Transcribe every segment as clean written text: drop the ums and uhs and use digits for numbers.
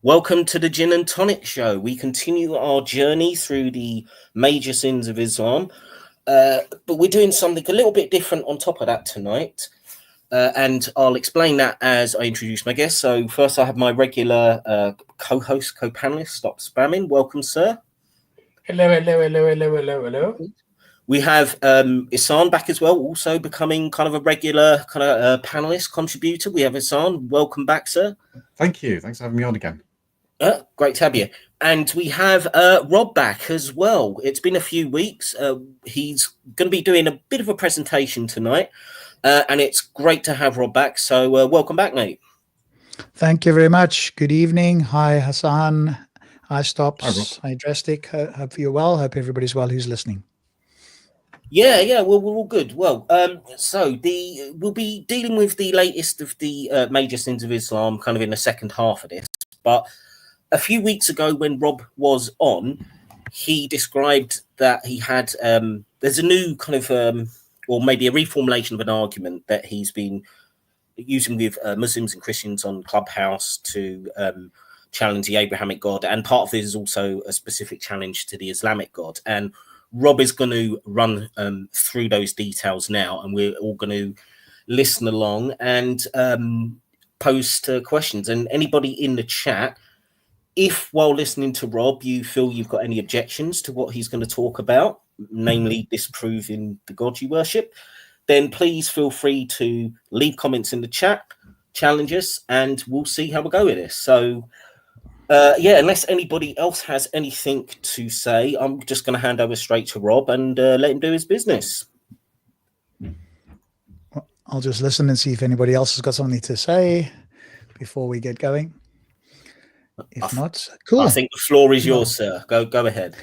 Welcome to the Gin and Tonic Show. We continue our journey through the major sins of Islam, but we're doing something a little bit different on top of that tonight, and I'll explain that as I introduce my guest. So first I have my regular co-host, co-panelist, Stop Spamming. Welcome, sir. Hello. We have Isan back as well, also becoming kind of a regular kind of panelist, contributor. We have Isan. Welcome back, sir. Thank you. Thanks for having me on again. Great to have you. And we have Rob back as well. It's been a few weeks. He's going to be doing a bit of a presentation tonight, and it's great to have Rob back. So welcome back, mate. Thank you very much. Good evening. Hi, Hassan. Hi, Stops. Hi, Hi, Drastic. Hope you're well. Hope everybody's well who's listening. Yeah, well, we're all good. Well, so we'll be dealing with the latest of the major sins of Islam kind of in the second half of this. But a few weeks ago when Rob was on, he described that he had, there's a new kind of, or maybe a reformulation of an argument that he's been using with Muslims and Christians on Clubhouse to challenge the Abrahamic God. And part of this is also a specific challenge to the Islamic God. And Rob is going to run through those details now, and we're all going to listen along and post questions. And anybody in the chat, if while listening to Rob, you feel you've got any objections to what he's going to talk about, namely disproving the God you worship, then please feel free to leave comments in the chat, challenge us, and we'll see how we go with this. So unless anybody else has anything to say, I'm just going to hand over straight to Rob and let him do his business. I'll just listen and see if anybody else has got something to say before we get going. If not, cool. I think the floor is yours, sir. Go ahead.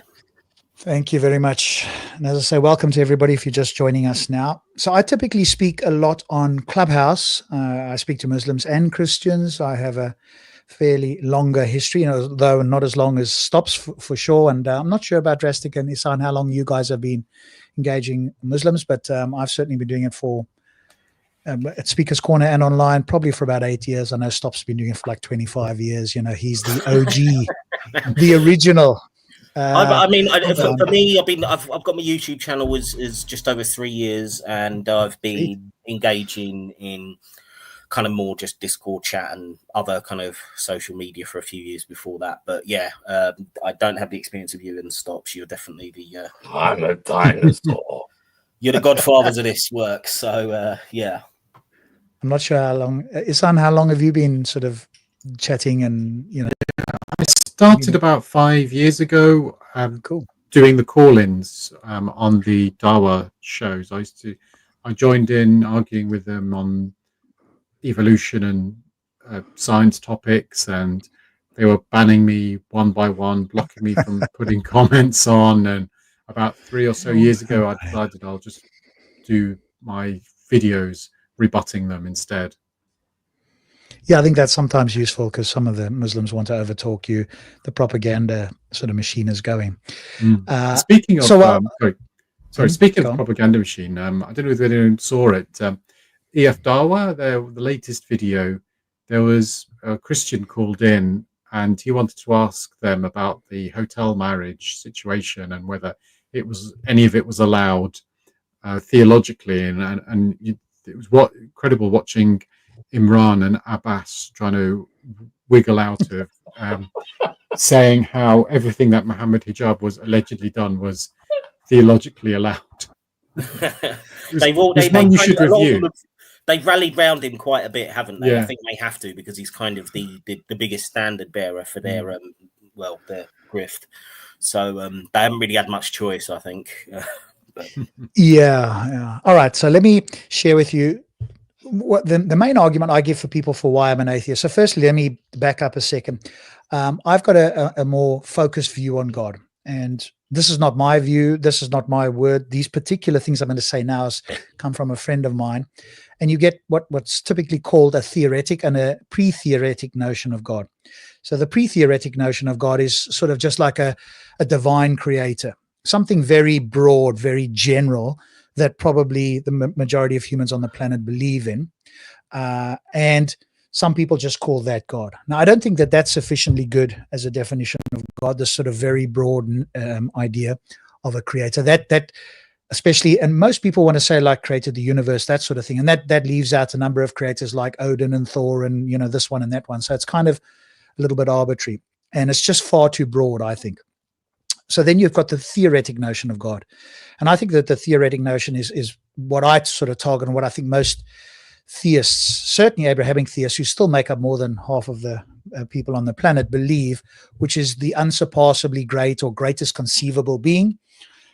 Thank you very much. And as I say, welcome to everybody if you're just joining us now. So I typically speak a lot on Clubhouse. I speak to Muslims and Christians. I have a fairly longer history, though not as long as Stops for sure. And I'm not sure about Drastic and Isan, how long you guys have been engaging Muslims, but I've certainly been doing it for at Speaker's Corner and online probably for about 8 years. I know Stop's been doing it for like 25 years. He's the OG, the original. For me, I've got my YouTube channel is just over 3 years, and I've been engaging in kind of more just Discord chat and other kind of social media for a few years before that. But yeah, I don't have the experience of you and Stops. You're definitely the I'm a dinosaur. You're the godfathers of this work. So yeah. I'm not sure how long, Isan, how long have you been sort of chatting and I started about 5 years ago. Cool. Doing the call-ins on the Dawa shows. I joined in arguing with them on evolution and science topics, and they were banning me one by one, blocking me from putting comments on. And about 3 or so years ago, I decided I'll just do my videos rebutting them instead. Yeah, I think that's sometimes useful because some of the Muslims want to overtalk you. The propaganda sort of machine is going. Speaking of, speaking of propaganda machine, I don't know if anyone saw it. EF Dawa, the latest video, there was a Christian called in, and he wanted to ask them about the hotel marriage situation and whether any of it was allowed theologically, and it was incredible watching Imran and Abbas trying to wiggle out of saying how everything that Muhammad Hijab was allegedly done was theologically allowed. They've rallied round him quite a bit, haven't they? Yeah. I think they have to, because he's kind of the biggest standard bearer for their their grift. So they haven't really had much choice, I think. Yeah. All right. So let me share with you what the main argument I give for people for why I'm an atheist. So firstly, let me back up a second. I've got a more focused view on God, and this is not my view. This is not my word. These particular things I'm going to say now come from a friend of mine, and you get what's typically called a theoretic and a pre-theoretic notion of God. So the pre-theoretic notion of God is sort of just like a divine creator, something very broad, very general, that probably the majority of humans on the planet believe in. And Some people just call that God. Now, I don't think that that's sufficiently good as a definition of God, this sort of very broad idea of a creator. That especially, and most people want to say like created the universe, that sort of thing. And that leaves out a number of creators like Odin and Thor and, this one and that one. So it's kind of a little bit arbitrary. And it's just far too broad, I think. So then you've got the theoretic notion of God. And I think that the theoretic notion is what I sort of target and what I think most theists, certainly Abrahamic theists, who still make up more than half of the people on the planet, believe, which is the unsurpassably great or greatest conceivable being.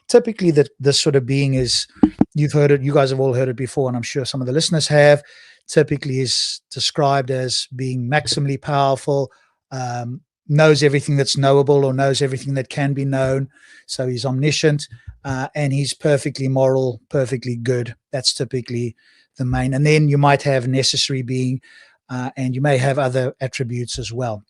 Typically, this sort of being is, you've heard it, you guys have all heard it before, and I'm sure some of the listeners have, typically is described as being maximally powerful, knows everything that's knowable or knows everything that can be known. So he's omniscient, and he's perfectly moral, perfectly good. That's typically the main. And then you might have necessary being, and you may have other attributes as well.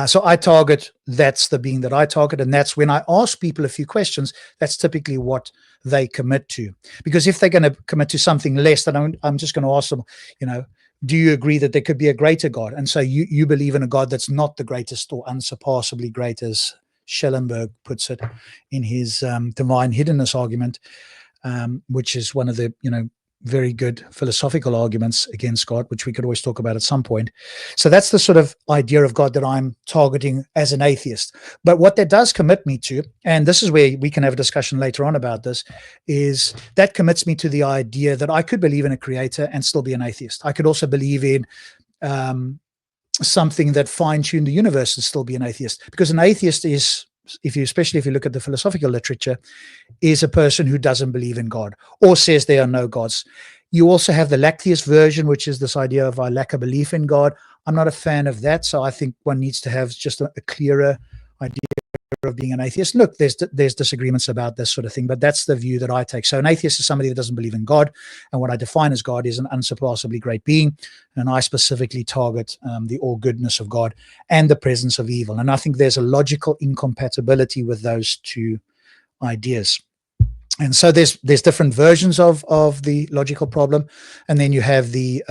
So I target, that's the being that I target. And that's when I ask people a few questions, that's typically what they commit to. Because if they're going to commit to something less, then I'm just going to ask them, do you agree that there could be a greater God? And so you believe in a God that's not the greatest or unsurpassably great, as Schellenberg puts it in his divine hiddenness argument, which is one of the, very good philosophical arguments against God, which we could always talk about at some point. So that's the sort of idea of God that I'm targeting as an atheist. But what that does commit me to, and this is where we can have a discussion later on about this, is that commits me to the idea that I could believe in a creator and still be an atheist. I could also believe in something that fine-tuned the universe and still be an atheist. Because an atheist is, especially if you look at the philosophical literature, is a person who doesn't believe in God or says there are no gods. You also have the lacktheist version, which is this idea of I lack a belief in God. I'm not a fan of that. So I think one needs to have just a clearer idea of being an atheist. Look, there's disagreements about this sort of thing, but that's the view that I take. So an atheist is somebody that doesn't believe in God, and what I define as God is an unsurpassably great being, and I specifically target the all-goodness of God and the presence of evil. And I think there's a logical incompatibility with those two ideas. And so there's different versions of the logical problem, and then you have the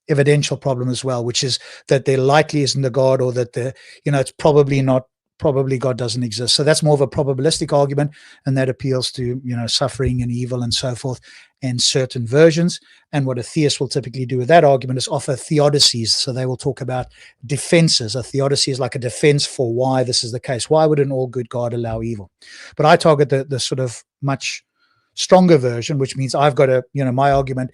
evidential problem as well, which is that there likely isn't a God, or that it's probably not. Probably God doesn't exist. So that's more of a probabilistic argument, and that appeals to, suffering and evil and so forth, and certain versions. And what a theist will typically do with that argument is offer theodicies. So they will talk about defenses. A theodicy is like a defense for why this is the case. Why would an all-good God allow evil? But I target the sort of much stronger version, which means I've got to, my argument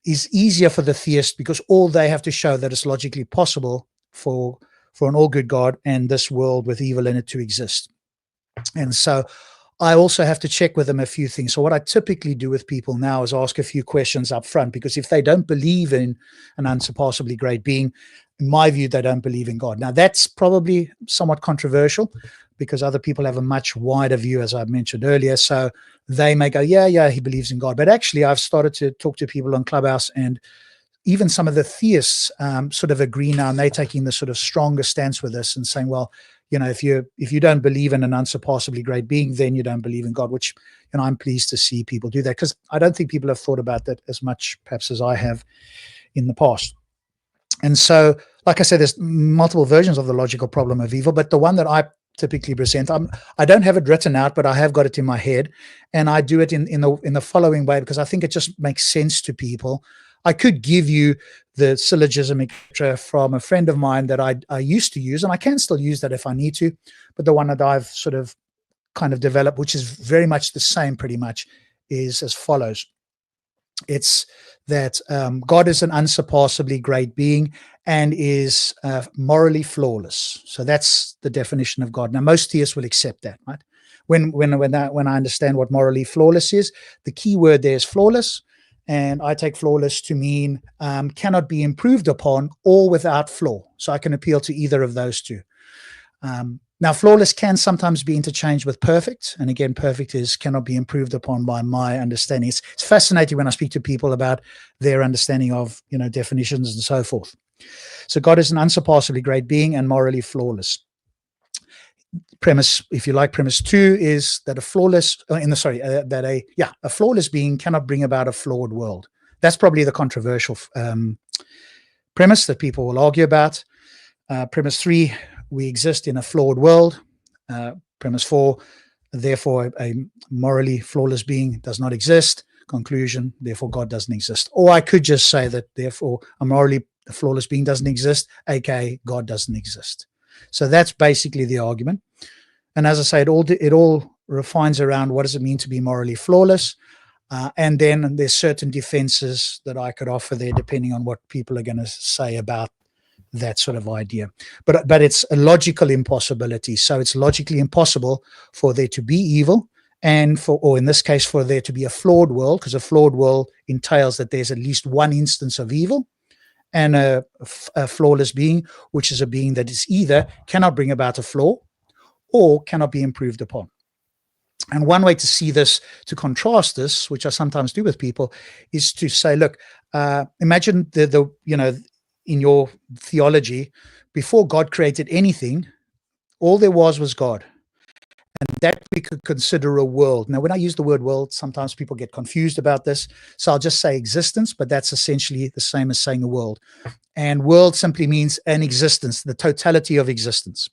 is easier for the theist, because all they have to show that it's logically possible for an all-good God and this world with evil in it to exist. And so I also have to check with them a few things. So what I typically do with people now is ask a few questions up front, because if they don't believe in an unsurpassably great being, in my view, they don't believe in God. Now, that's probably somewhat controversial, because other people have a much wider view, as I mentioned earlier. So they may go, yeah, he believes in God. But actually, I've started to talk to people on Clubhouse, and even some of the theists sort of agree now, and they're taking the sort of stronger stance with this and saying, well, if you don't believe in an unsurpassably great being, then you don't believe in God, which, I'm pleased to see people do that, because I don't think people have thought about that as much perhaps as I have in the past. And so, like I said, there's multiple versions of the logical problem of evil, but the one that I typically present, I don't have it written out, but I have got it in my head, and I do it in the following way, because I think it just makes sense to people. I could give you the syllogism from a friend of mine that I used to use, and I can still use that if I need to, but the one that I've sort of kind of developed, which is very much the same pretty much, is as follows. It's that God is an unsurpassably great being and is morally flawless. So that's the definition of God. Now, most theists will accept that, right? When I understand what morally flawless is, the key word there is flawless. And I take flawless to mean cannot be improved upon or without flaw. So I can appeal to either of those two. Now, flawless can sometimes be interchanged with perfect. And again, perfect is cannot be improved upon by my understanding. It's fascinating when I speak to people about their understanding of, definitions and so forth. So God is an unsurpassably great being and morally flawless. Premise, if you like, premise 2 is that a flawless being cannot bring about a flawed world. That's probably the controversial premise that people will argue about. Premise 3, we exist in a flawed world. Premise 4, therefore a morally flawless being does not exist. Conclusion, therefore God doesn't exist. Or I could just say that therefore a morally flawless being doesn't exist, aka God doesn't exist. So that's basically the argument. And as I say, it all refines around what does it mean to be morally flawless. And then there's certain defenses that I could offer there depending on what people are going to say about that sort of idea. But it's a logical impossibility. So it's logically impossible for there to be evil, or in this case, for there to be a flawed world, because a flawed world entails that there's at least one instance of evil, and a flawless being, which is a being that is either cannot bring about a flaw or cannot be improved upon. And one way to see this, to contrast this, which I sometimes do with people, is to say, look, imagine in your theology, before God created anything, all there was God. And that we could consider a world. Now, when I use the word world, sometimes people get confused about this. So I'll just say existence, but that's essentially the same as saying a world. And world simply means an existence, the totality of existence.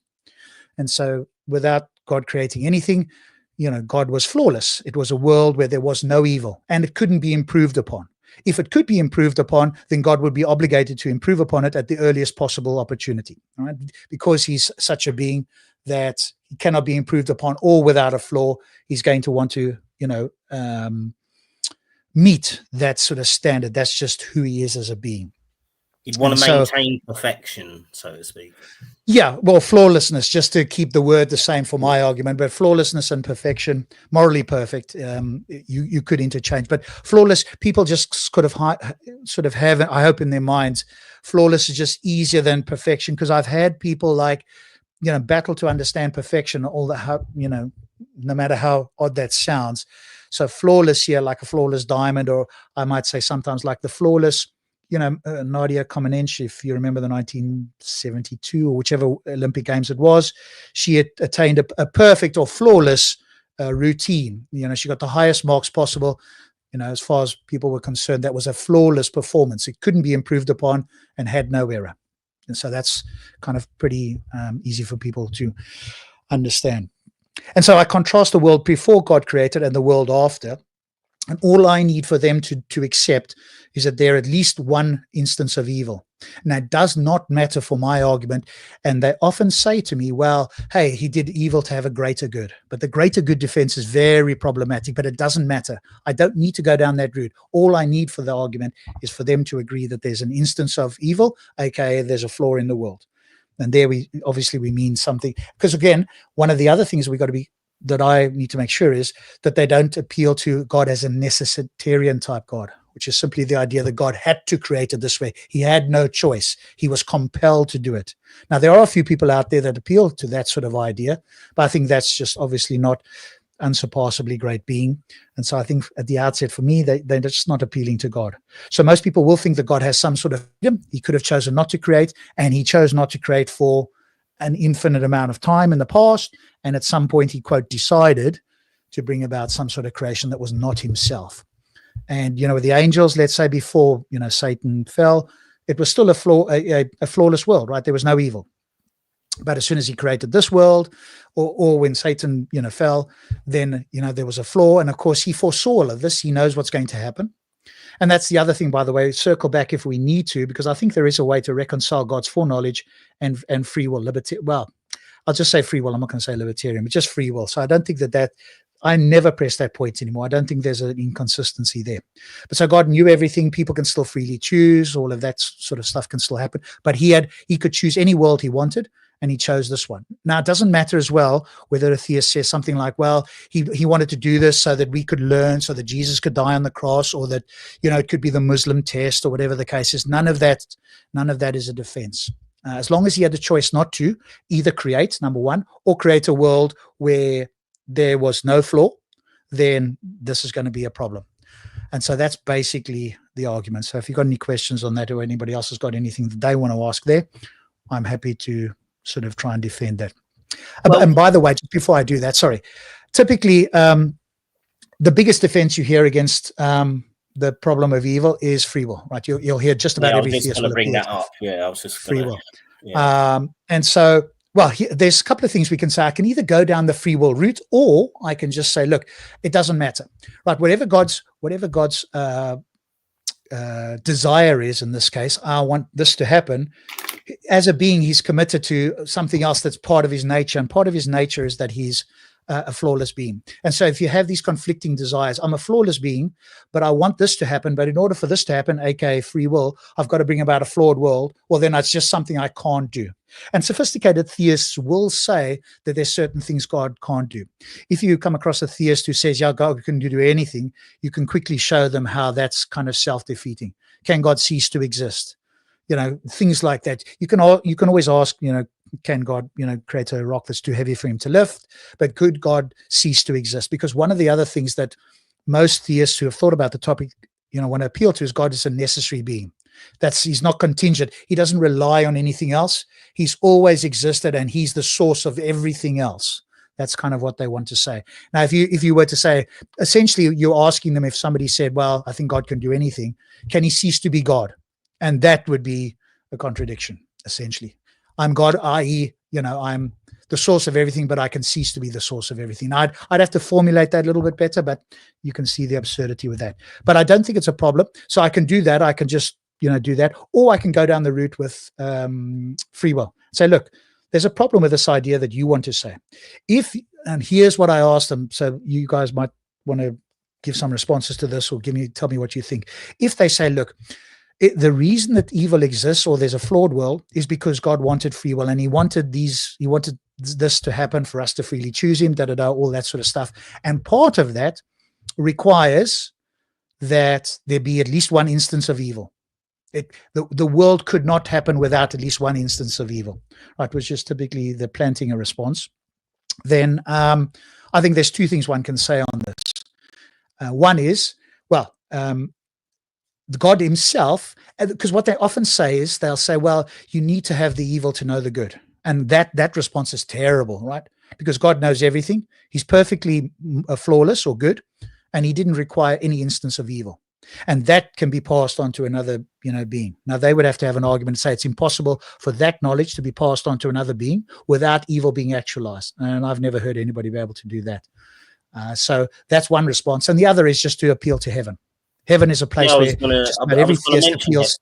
And so without God creating anything, God was flawless. It was a world where there was no evil, and it couldn't be improved upon. If it could be improved upon, then God would be obligated to improve upon it at the earliest possible opportunity, all right? Because he's such a being that he cannot be improved upon or without a flaw. He's going to want to, meet that sort of standard. That's just who he is as a being. You'd want to maintain perfection, so to speak. Yeah, well, flawlessness, just to keep the word the same for my argument, but flawlessness and perfection, morally perfect, you could interchange. But flawless, people just sort of have, I hope in their minds, flawless is just easier than perfection, because I've had people battle to understand perfection, no matter how odd that sounds. So flawless here, like a flawless diamond, or I might say sometimes like the flawless, Nadia Comaneci, if you remember the 1972 or whichever Olympic Games it was, she had attained a perfect or flawless routine. She got the highest marks possible. As far as people were concerned, that was a flawless performance. It couldn't be improved upon and had no error. And so that's kind of pretty easy for people to understand. And so I contrast the world before God created and the world after. And all I need for them to accept is that there are at least one instance of evil. And that does not matter for my argument. And they often say to me, well, hey, he did evil to have a greater good. But the greater good defense is very problematic, but it doesn't matter. I don't need to go down that route. All I need for the argument is for them to agree that there's an instance of evil, aka there's a flaw in the world. And there we mean something. Because again, one of the other things that I need to make sure is that they don't appeal to God as a necessitarian type God, which is simply the idea that God had to create it this way. He had no choice. He was compelled to do it. Now, there are a few people out there that appeal to that sort of idea, but I think that's just obviously not unsurpassably great being. And so I think at the outset, for me, they're just not appealing to God. So most people will think that God has some sort of freedom. He could have chosen not to create, and he chose not to create for an infinite amount of time in the past. And at some point he, quote, decided to bring about some sort of creation that was not himself. And, with the angels, let's say before, Satan fell, it was still a flawless world, right? There was no evil. But as soon as he created this world, or when Satan, fell, then, there was a flaw. And of course he foresaw all of this. He knows what's going to happen. And that's the other thing, by the way, circle back if we need to, because I think there is a way to reconcile God's foreknowledge and free will, well, I'll just say free will. I'm not going to say libertarian, but just free will. So I don't think that I never press that point anymore. I don't think there's an inconsistency there. But so God knew everything. People can still freely choose. All of that sort of stuff can still happen. But he could choose any world he wanted, and he chose this one. Now, it doesn't matter as well whether a theist says something like, well, he wanted to do this so that we could learn, so that Jesus could die on the cross, or that, it could be the Muslim test, or whatever the case is. None of that is a defense. As long as he had the choice not to either create, number one, or create a world where there was no flaw, then this is going to be a problem. And so that's basically the argument. So if you've got any questions on that, or anybody else has got anything that they want to ask there, I'm happy to sort of try and defend that. Well, and by the way, just before I do that, sorry, typically the biggest defense you hear against the problem of evil is free will, right? You'll hear just about every theist will bring appeal that to up. Yeah, I was just free will. Yeah. And so, well, there's a couple of things we can say. I can either go down the free will route, or I can just say, look, it doesn't matter, right? Whatever God's desire is in this case, I want this to happen. As a being, he's committed to something else that's part of his nature, and part of his nature is that he's a flawless being. And so if you have these conflicting desires, I'm a flawless being, but I want this to happen, but in order for this to happen, aka free will, I've got to bring about a flawed world. Well, then that's just something I can't do. And sophisticated theists will say that there's certain things God can't do. If you come across a theist who says, yeah, God can do anything, you can quickly show them how that's kind of self-defeating. Can God cease to exist? Things like that. You can always ask, can God, create a rock that's too heavy for him to lift? But could God cease to exist? Because one of the other things that most theists who have thought about the topic, want to appeal to is God is a necessary being. He's not contingent. He doesn't rely on anything else. He's always existed, and he's the source of everything else. That's kind of what they want to say. Now, if you were to say, essentially, you're asking them, if somebody said, well, I think God can do anything, can he cease to be God? And that would be a contradiction, essentially. I'm God, i.e., I'm the source of everything, but I can cease to be the source of everything. I'd have to formulate that a little bit better, but you can see the absurdity with that. But I don't think it's a problem. So I can do that. I can just, do that. Or I can go down the route with free will. Say, look, there's a problem with this idea that you want to say. And here's what I asked them, so you guys might want to give some responses to this, or tell me what you think. If they say, look, the reason that evil exists, or there's a flawed world, is because God wanted free will, and he wanted this to happen for us to freely choose him, all that sort of stuff. And part of that requires that there be at least one instance of evil. The world could not happen without at least one instance of evil, right? Which is typically the planting a response. Then I think there's two things one can say on this. One is, well, God himself, because what they often say is, they'll say, well, you need to have the evil to know the good. And that response is terrible, right? Because God knows everything. He's perfectly flawless or good, and he didn't require any instance of evil. And that can be passed on to another, being. Now, they would have to have an argument and say it's impossible for that knowledge to be passed on to another being without evil being actualized. And I've never heard anybody be able to do that. So that's one response. And the other is just to appeal to heaven. Heaven is a place where just about every theist appeals,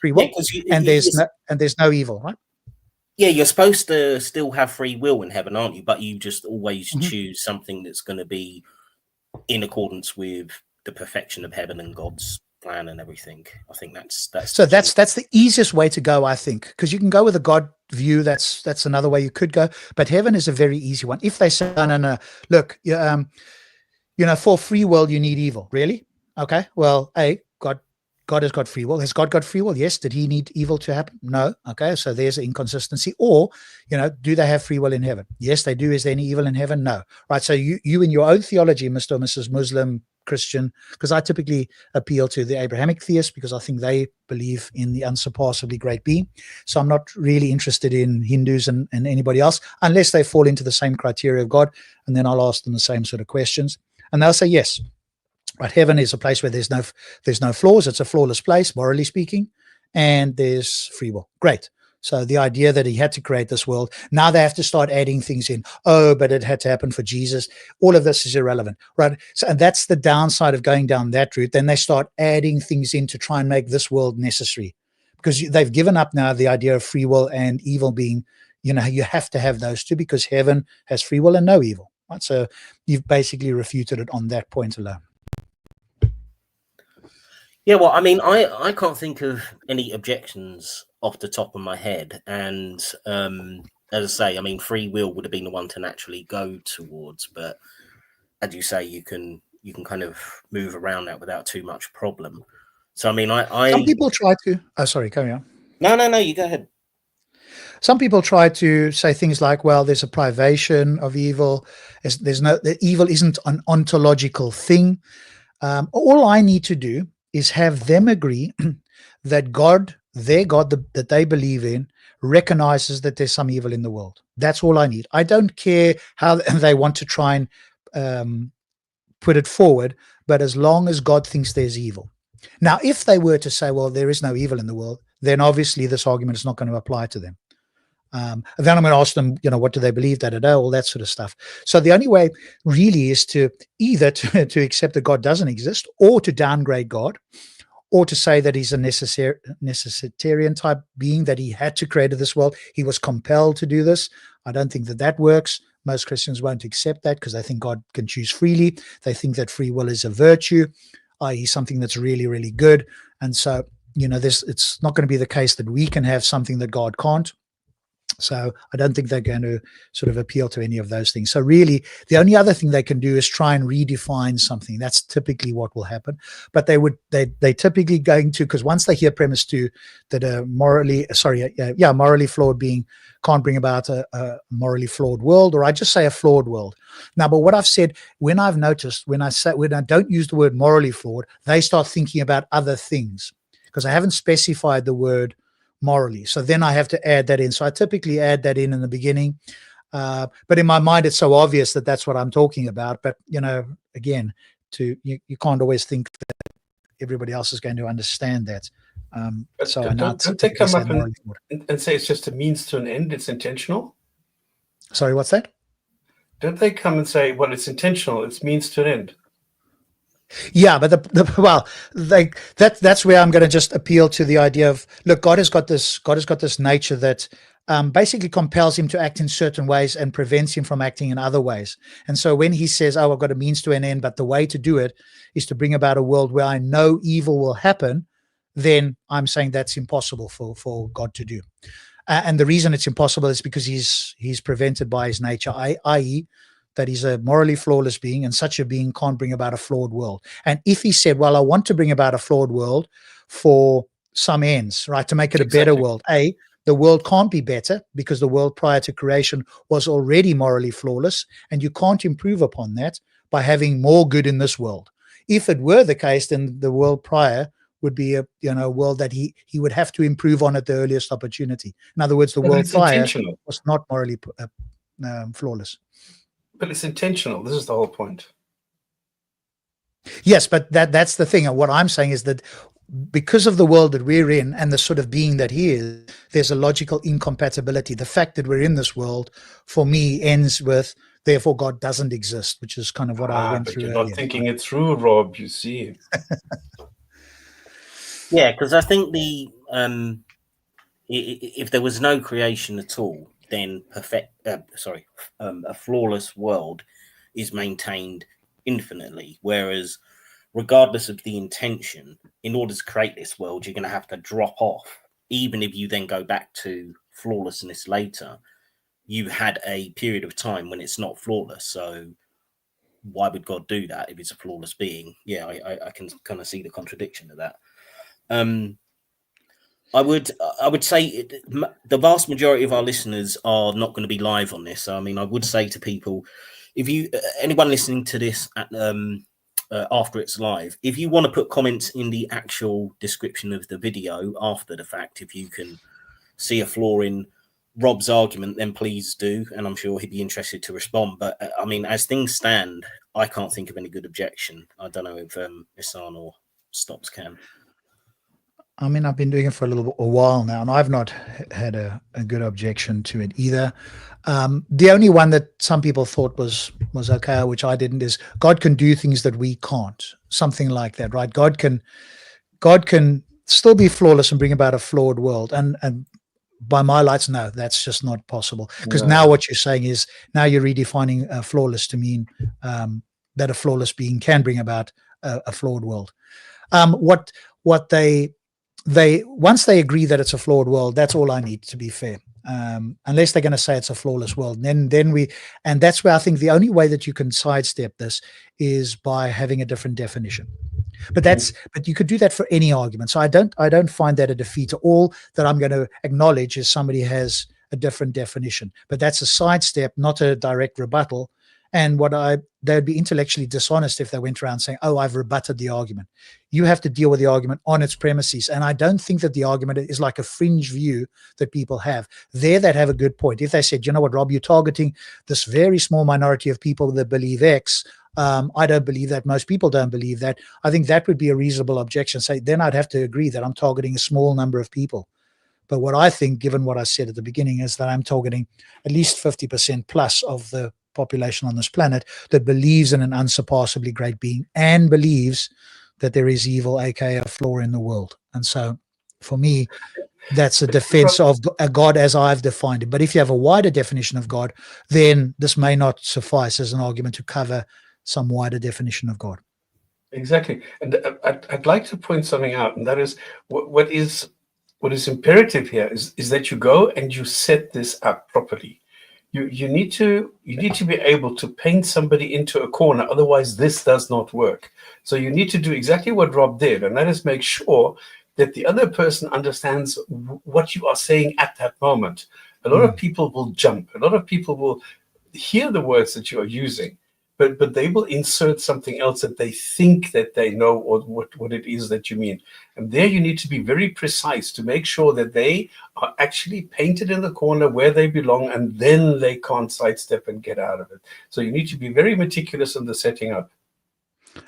free will, and there's no evil, right? Yeah, you're supposed to still have free will in heaven, aren't you? But you just always choose something that's going to be in accordance with the perfection of heaven and God's plan and everything. I think that's the easiest way to go, I think, because you can go with a God view. That's another way you could go, but heaven is a very easy one. If they say, no, look, for free will you need evil, really? Okay, well, God has got free will. Has God got free will? Yes. Did he need evil to happen? No. Okay, so there's an inconsistency. Or, do they have free will in heaven? Yes, they do. Is there any evil in heaven? No. Right, so you in your own theology, Mr. or Mrs. Muslim, Christian, because I typically appeal to the Abrahamic theists because I think they believe in the unsurpassably great being. So I'm not really interested in Hindus and anybody else, unless they fall into the same criteria of God, and then I'll ask them the same sort of questions. And they'll say, yes, right, heaven is a place where there's no flaws. It's a flawless place, morally speaking, and there's free will. Great. So the idea that he had to create this world, now they have to start adding things in. Oh, but it had to happen for Jesus. All of this is irrelevant, right? So, and that's the downside of going down that route. Then they start adding things in to try and make this world necessary, because they've given up now the idea of free will and evil being, you have to have those two because heaven has free will and no evil, right? So you've basically refuted it on that point alone. Yeah, well, I mean, I can't think of any objections off the top of my head. And as I say, I mean, free will would have been the one to naturally go towards. But as you say, you can kind of move around that without too much problem. So, I mean, some people try to. Oh, sorry, carry on. No, you go ahead. Some people try to say things like, well, there's a privation of evil. The evil isn't an ontological thing. All I need to do is have them agree that God, their God that they believe in, recognizes that there's some evil in the world. That's all I need. I don't care how they want to try and put it forward, but as long as God thinks there's evil. Now, if they were to say, well, there is no evil in the world, then obviously this argument is not going to apply to them. Then I'm going to ask them, what do they believe, all that sort of stuff. So the only way really is to either to accept that God doesn't exist, or to downgrade God, or to say that he's a necessitarian type being, that he had to create this world. He was compelled to do this. I don't think that works. Most Christians won't accept that because they think God can choose freely. They think that free will is a virtue, i.e. something that's really, really good. And so, it's not going to be the case that we can have something that God can't. So I don't think they're going to sort of appeal to any of those things. So really, the only other thing they can do is try and redefine something. That's typically what will happen. But they typically going to, because once they hear premise two, that a morally flawed being can't bring about a morally flawed world, or I just say a flawed world. Now, but what I've said, when I don't use the word morally flawed, they start thinking about other things, because I haven't specified the word morally. So then I have to add that in. So I typically add that in the beginning. But in my mind, it's so obvious that that's what I'm talking about. But, again, you can't always think that everybody else is going to understand that. So don't they come up and say it's just a means to an end? It's intentional? Sorry, what's that? Don't they come and say, well, it's intentional, it's means to an end? Yeah, but that's where I'm going to just appeal to the idea of, look, God has got this nature that basically compels him to act in certain ways and prevents him from acting in other ways. And so when he says, I've got a means to an end, but the way to do it is to bring about a world where I know evil will happen, then I'm saying that's impossible for God to do. And the reason it's impossible is because he's prevented by his nature, i.e., that he's a morally flawless being, and such a being can't bring about a flawed world. And if he said, well, I want to bring about a flawed world for some ends, right, to make it a better world, the world can't be better because the world prior to creation was already morally flawless, and you can't improve upon that by having more good in this world. If it were the case, then the world prior would be a world that he would have to improve on at the earliest opportunity. In other words, the world prior was not morally flawless. But it's intentional. This is the whole point. Yes, but that's the thing. And what I'm saying is that because of the world that we're in and the sort of being that he is, there's a logical incompatibility. The fact that we're in this world, for me, ends with, therefore, God doesn't exist, which is kind of what I went through earlier. You're not thinking it through, Rob, you see. Yeah, because I think if there was no creation at all, then a flawless world is maintained infinitely. Whereas, regardless of the intention, in order to create this world, you're going to have to drop off. Even if you then go back to flawlessness later, you had a period of time when it's not flawless. So why would God do that if it's a flawless being? Yeah, I can kind of see the contradiction of that. I would say the vast majority of our listeners are not going to be live on this. I mean, I would say to people, if anyone listening to this after it's live, if you want to put comments in the actual description of the video after the fact, if you can see a flaw in Rob's argument, then please do, and I'm sure he'd be interested to respond. But I mean, as things stand, I can't think of any good objection. I don't know if Isan or Stops can. I mean, I've been doing it for a while now, and I've not had a good objection to it either. The only one that some people thought was okay, which I didn't, is God can do things that we can't. Something like that, right? God can still be flawless and bring about a flawed world. And by my lights, no, that's just not possible. Because now what you're saying is, now you're redefining flawless to mean that a flawless being can bring about a flawed world. What they once they agree that it's a flawed world, that's all I need, to be fair. Unless they're going to say it's a flawless world, and that's where I think the only way that you can sidestep this is by having a different definition. But you could do that for any argument. So I don't find that a defeat at all. That I'm going to acknowledge is somebody has a different definition, but that's a sidestep, not a direct rebuttal. And they'd be intellectually dishonest if they went around saying, oh, I've rebutted the argument. You have to deal with the argument on its premises. And I don't think that the argument is like a fringe view that people have. They'd have a good point. If they said, you know what, Rob, you're targeting this very small minority of people that believe X, I don't believe that. Most people don't believe that. I think that would be a reasonable objection. Say, then I'd have to agree that I'm targeting a small number of people. But what I think, given what I said at the beginning, is that I'm targeting at least 50% plus of the population on this planet that believes in an unsurpassably great being and believes that there is evil, aka a flaw in the world. And so for me, that's a defense of a God as I've defined it. But if you have a wider definition of God, then this may not suffice as an argument to cover some wider definition of God. Exactly. And I'd like to point something out, and that is what is imperative here is that you go and you set this up properly. You need to be able to paint somebody into a corner, otherwise this does not work. So you need to do exactly what Rob did, and that is make sure that the other person understands what you are saying at that moment. A lot of people will jump. A lot of people will hear the words that you are using, but they will insert something else that they think that they know or what it is that you mean. And there you need to be very precise to make sure that they are actually painted in the corner where they belong, and then they can't sidestep and get out of it. So you need to be very meticulous in the setting up.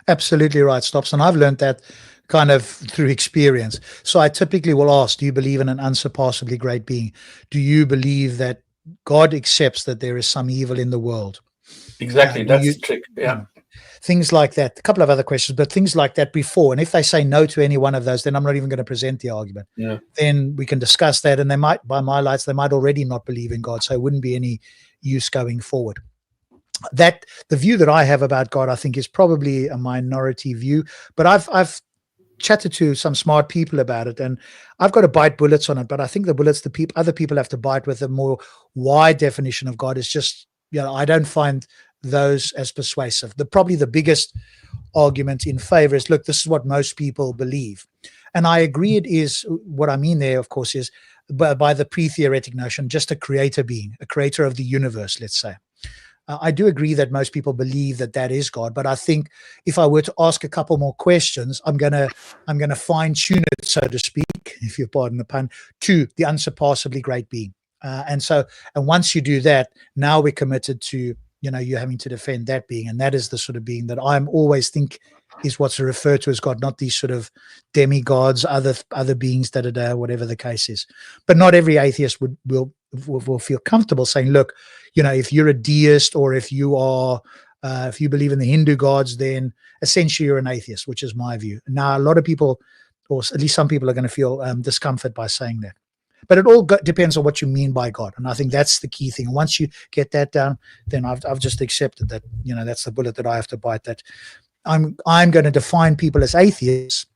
Absolutely right, Stops. And I've learned that kind of through experience. So I typically will ask, do you believe in an unsurpassably great being? Do you believe that God accepts that there is some evil in the world? Exactly. That's the trick. Yeah. Things like that. A couple of other questions, but things like that before. And if they say no to any one of those, then I'm not even going to present the argument. Yeah. Then we can discuss that. And they might, by my lights, they might already not believe in God. So it wouldn't be any use going forward. That the view that I have about God, I think, is probably a minority view. But I've chatted to some smart people about it, and I've got to bite bullets on it. But I think the bullets other people have to bite with a more wide definition of God is just, I don't find those as persuasive. Probably the biggest argument in favor is, look, this is what most people believe. And I agree it is. What I mean there, of course, is by the pre-theoretic notion, just a creator being, a creator of the universe, let's say. I do agree that most people believe that is God, but I think if I were to ask a couple more questions, I'm gonna fine tune it, so to speak, if you pardon the pun, to the unsurpassably great being. And once you do that, now we're committed to you having to defend that being, and that is the sort of being that I'm always think is what's referred to as God, not these sort of demigods, other beings, whatever the case is. But not every atheist will feel comfortable saying, look, if you're a deist, or if you are, if you believe in the Hindu gods, then essentially you're an atheist, which is my view. Now, a lot of people, or at least some people, are going to feel discomfort by saying that. But it all depends on what you mean by God, and I think that's the key thing. Once you get that down, then I've just accepted that that's the bullet that I have to bite. That I'm going to define people as atheists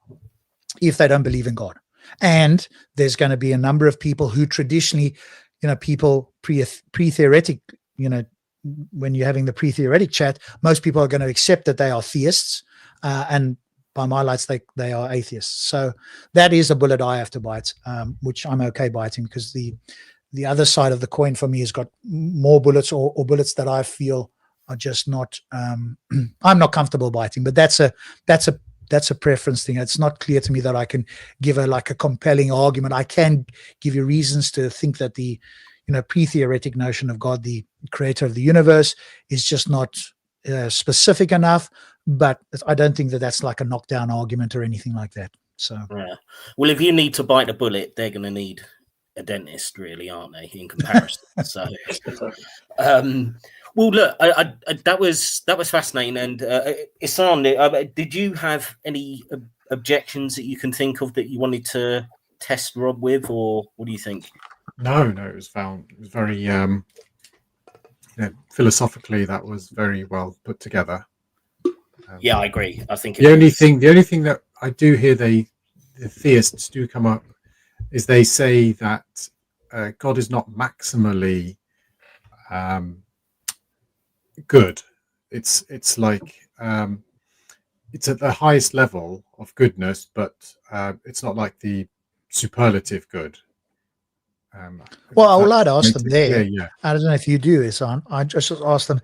if they don't believe in God, and there's going to be a number of people who traditionally, people pre-theoretic, when you're having the pre-theoretic chat, most people are going to accept that they are theists, and by my lights, they are atheists. So that is a bullet I have to bite, which I'm okay biting, because the other side of the coin for me has got more bullets, or bullets that I feel are just not, I'm not comfortable biting. But that's a preference thing. It's not clear to me that I can give a compelling argument. I can give you reasons to think that the pre-theoretic notion of God, the creator of the universe, is just not specific enough. But I don't think that that's like a knockdown argument or anything like that. So, yeah. Well, if you need to bite a bullet, they're going to need a dentist, really, aren't they? In comparison. So, well, look, I that was fascinating. And Ihsan, did you have any objections that you can think of that you wanted to test Rob with, or what do you think? No, it was very philosophically, that was very well put together. Yeah, I agree. I think the only thing that I do hear the theists do come up is they say that God is not maximally good. It's like it's at the highest level of goodness, but it's not like the superlative good. Well, I would like to ask them there. Yeah. I don't know if you do, Ihsan. I just ask them,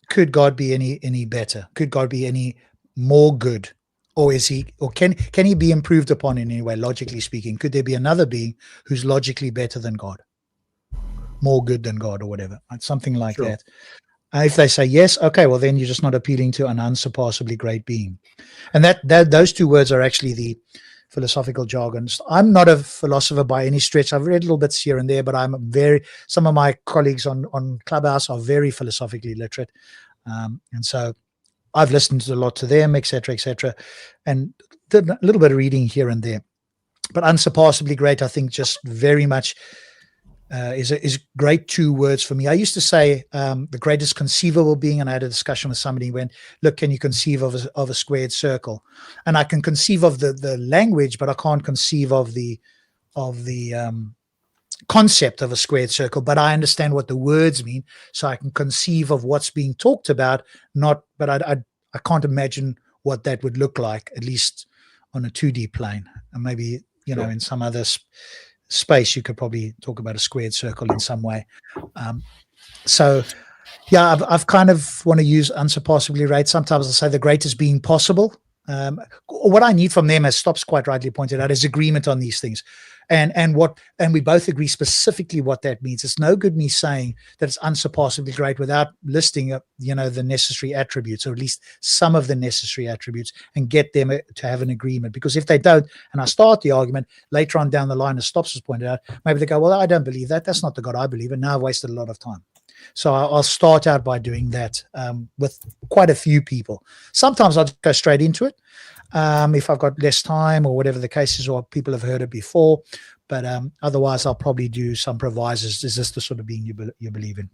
could God be any better? Could God be any more good? Or is he, or can he be improved upon in any way, logically speaking? Could there be another being who's logically better than God? More good than God, or whatever. Something like that. If they say yes, okay, well, then you're just not appealing to an unsurpassably great being. And that those two words are actually the philosophical jargons. I'm not a philosopher by any stretch. I've read little bits here and there, but some of my colleagues on Clubhouse are very philosophically literate. And so I've listened a lot to them, etc., and did a little bit of reading here and there. But unsurpassably great, I think, just very much is great two words for me. I used to say the greatest conceivable being, and I had a discussion with somebody when, look, can you conceive of a squared circle? And I can conceive of the language, but I can't conceive of the concept of a squared circle. But I understand what the words mean, so I can conceive of what's being talked about. But I can't imagine what that would look like, at least on a 2D plane, and maybe in some other space you could probably talk about a squared circle in some way. So yeah, I've kind of want to use unsurpassably great. Sometimes I'll say the greatest being possible. What I need from them, as Stops quite rightly pointed out, is agreement on these things, and we both agree specifically what that means. It's no good me saying that it's unsurpassably great without listing the necessary attributes, or at least some of the necessary attributes, and get them to have an agreement. Because if they don't, and I start the argument later on down the line, as Stops has pointed out, maybe they go, well, I don't believe that. That's not the God I believe in. Now I've wasted a lot of time. So I'll start out by doing that with quite a few people. Sometimes I'll just go straight into it if I've got less time or whatever the case is, or people have heard it before. But otherwise, I'll probably do some provisos. Is this the sort of being you believe in?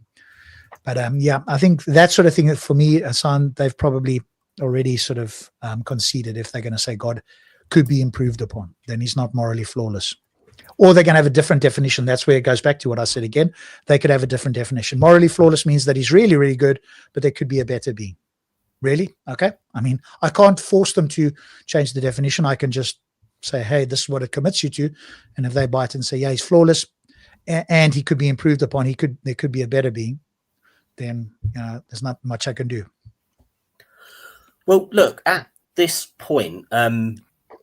But yeah, I think that sort of thing for me, Hassan, they've probably already sort of conceded if they're going to say God could be improved upon, then he's not morally flawless. Or they can have a different definition. That's where it goes back to what I said again. They could have a different definition. Morally flawless means that he's really, really good, but there could be a better being. Really? Okay. I mean, I can't force them to change the definition. I can just say, hey, this is what it commits you to. And if they bite and say, yeah, he's flawless and he could be improved upon, there could be a better being, then there's not much I can do. Well, look, at this point,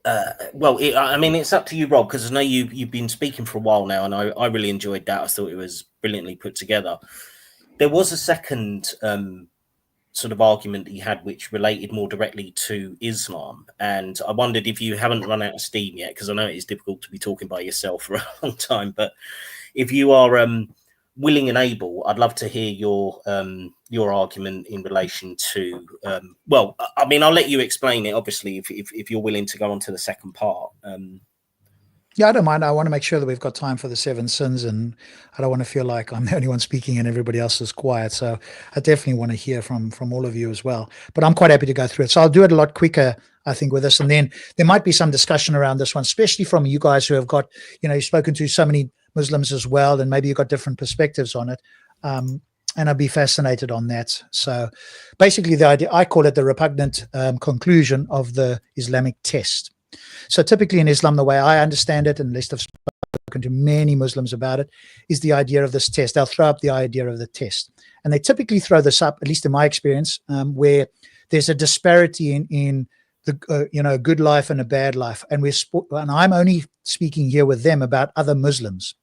it's up to you, Rob, because I know you've been speaking for a while now, and I really enjoyed that. I thought it was brilliantly put together. There was a second sort of argument that you had, which related more directly to Islam, and I wondered if you haven't run out of steam yet, because I know it is difficult to be talking by yourself for a long time, but if you are willing and able, I'd love to hear your argument in relation to I'll let you explain it, obviously, if you're willing to go on to the second part. Yeah, I don't mind. I want to make sure that we've got time for the 7 sins, and I don't want to feel like I'm the only one speaking and everybody else is quiet. So I definitely want to hear from all of you as well. But I'm quite happy to go through it. So I'll do it a lot quicker, I think, with this. And then there might be some discussion around this one, especially from you guys who have got, you've spoken to so many Muslims as well, and maybe you've got different perspectives on it. And I'd be fascinated on that. So basically the idea, I call it the repugnant conclusion of the Islamic test. So typically in Islam, the way I understand it, and at least I've spoken to many Muslims about it, is the idea of this test. They'll throw up the idea of the test. And they typically throw this up, at least in my experience, where there's a disparity in the good life and a bad life. And I'm only speaking here with them about other Muslims.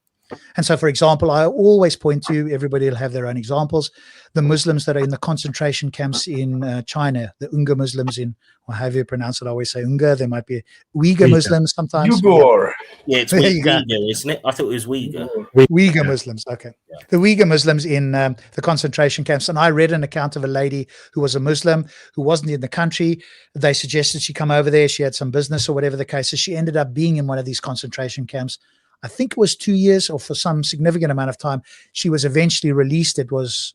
And so, for example, I always point to, everybody will have their own examples, the Muslims that are in the concentration camps in China, the Uyghur Muslims or however you pronounce it, I always say Uyghur. There might be Uyghur Muslims sometimes. Uyghur. Yeah, it's Uyghur, isn't it? I thought it was Uyghur. Uyghur Muslims, okay. Yeah. The Uyghur Muslims in the concentration camps. And I read an account of a lady who was a Muslim who wasn't in the country. They suggested she come over there. She had some business or whatever the case is. She ended up being in one of these concentration camps. I think it was 2 years or for some significant amount of time. She was eventually released. It was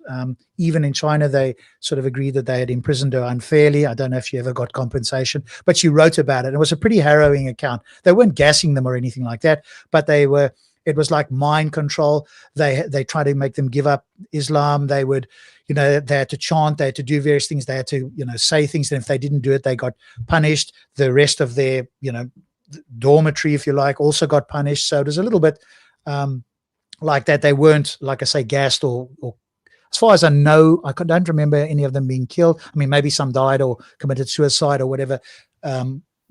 even in China, they sort of agreed that they had imprisoned her unfairly. I don't know if she ever got compensation, but she wrote about it. It was a pretty harrowing account. They weren't gassing them or anything like that, but it was like mind control. They tried to make them give up Islam. They would, they had to chant, they had to do various things. They had to, say things. And if they didn't do it, they got punished. The rest of their, dormitory, if you like, also got punished. So it was a little bit like that. They weren't, like I say, gassed or as far as I know, I don't remember any of them being killed. I mean, maybe some died or committed suicide or whatever,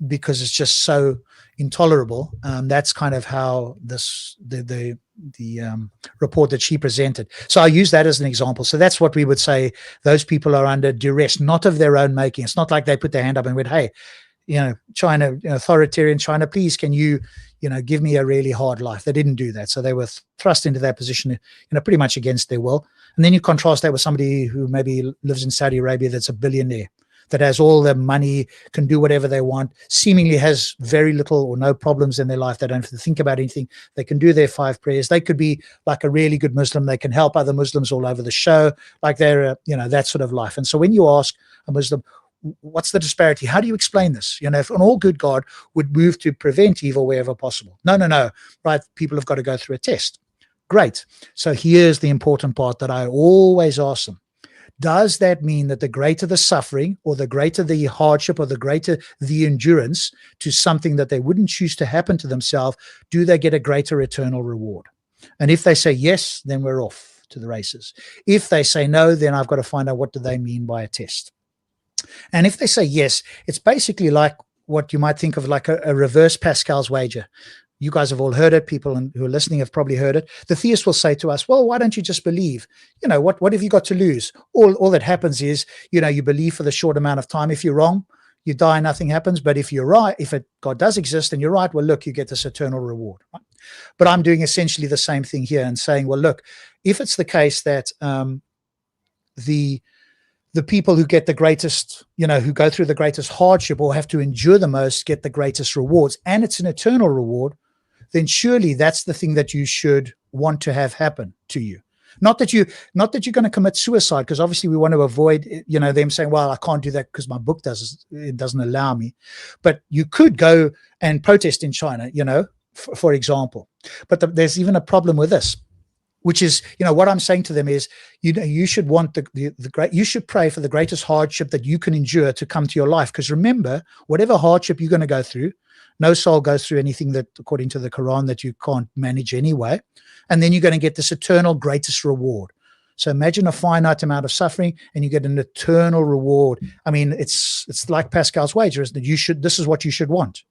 because it's just so intolerable. That's kind of how the report that she presented. So I use that as an example. So that's what we would say. Those people are under duress, not of their own making. It's not like they put their hand up and went, "Hey, China, authoritarian China, please, can you, give me a really hard life." They didn't do that. So they were thrust into that position, pretty much against their will. And then you contrast that with somebody who maybe lives in Saudi Arabia that's a billionaire, that has all the money, can do whatever they want, seemingly has very little or no problems in their life. They don't have to think about anything. They can do their 5 prayers. They could be like a really good Muslim. They can help other Muslims all over the show, like they're, that sort of life. And so when you ask a Muslim, what's the disparity? How do you explain this? If an all good God would move to prevent evil wherever possible. No. Right? People have got to go through a test. Great. So here's the important part that I always ask them. Does that mean that the greater the suffering or the greater the hardship or the greater the endurance to something that they wouldn't choose to happen to themselves, do they get a greater eternal reward? And if they say yes, then we're off to the races. If they say no, then I've got to find out what do they mean by a test. And if they say yes, it's basically like what you might think of like a reverse Pascal's wager. You guys have all heard it. People who are listening have probably heard it. The theist will say to us, well, why don't you just believe? What have you got to lose? All that happens is, you believe for the short amount of time. If you're wrong, you die, nothing happens. But if you're right, God does exist and you're right, well, look, you get this eternal reward. Right? But I'm doing essentially the same thing here and saying, well, look, if it's the case that the people who get the greatest, who go through the greatest hardship or have to endure the most, get the greatest rewards, and it's an eternal reward, then surely that's the thing that you should want to have happen to you. Not that you're going to commit suicide, because obviously we want to avoid, them saying, well, I can't do that because my book doesn't allow me. But you could go and protest in China, for example. But there's even a problem with this, which is, what I'm saying to them is, you should want the great, you should pray for the greatest hardship that you can endure to come to your life. Because remember, whatever hardship you're going to go through, no soul goes through anything that, according to the Quran, that you can't manage anyway. And then you're going to get this eternal greatest reward. So imagine a finite amount of suffering and you get an eternal reward. I mean, it's like Pascal's wager, isn't it? This is what you should want.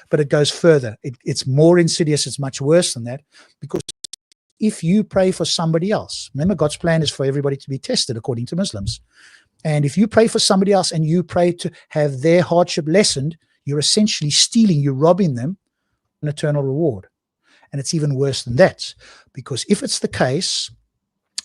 But it goes further. It's more insidious. It's much worse than that, because if you pray for somebody else, remember, God's plan is for everybody to be tested according to Muslims. And if you pray for somebody else and you pray to have their hardship lessened, you're essentially stealing, you're robbing them an eternal reward. And it's even worse than that, because if it's the case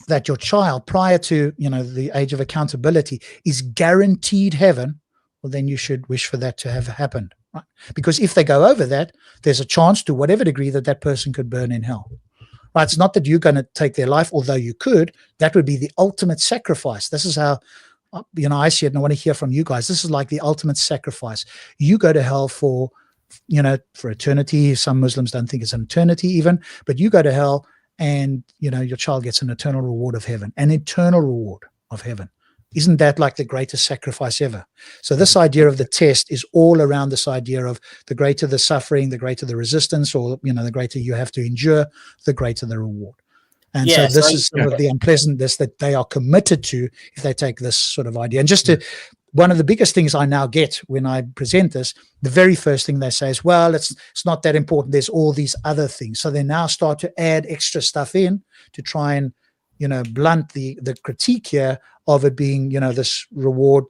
that your child, prior to the age of accountability, is guaranteed heaven, well, then you should wish for that to have happened, right? Because if they go over that, there's a chance, to whatever degree, that person could burn in hell. Right? It's not that you're going to take their life, although you could. That would be the ultimate sacrifice. This is how I see it, and I want to hear from you guys. This is like the ultimate sacrifice. You go to hell for eternity. Some Muslims don't think it's an eternity even, but you go to hell and, your child gets an eternal reward of heaven, an eternal reward of heaven. Isn't that like the greatest sacrifice ever? So this idea of the test is all around this idea of the greater the suffering, the greater the resistance, or, the greater you have to endure, the greater the reward. And so this is some of the unpleasantness that they are committed to if they take this sort of idea. And one of the biggest things I now get when I present this, the very first thing they say is, well, it's not that important. There's all these other things. So they now start to add extra stuff in to try and, blunt the critique here of it being, this reward,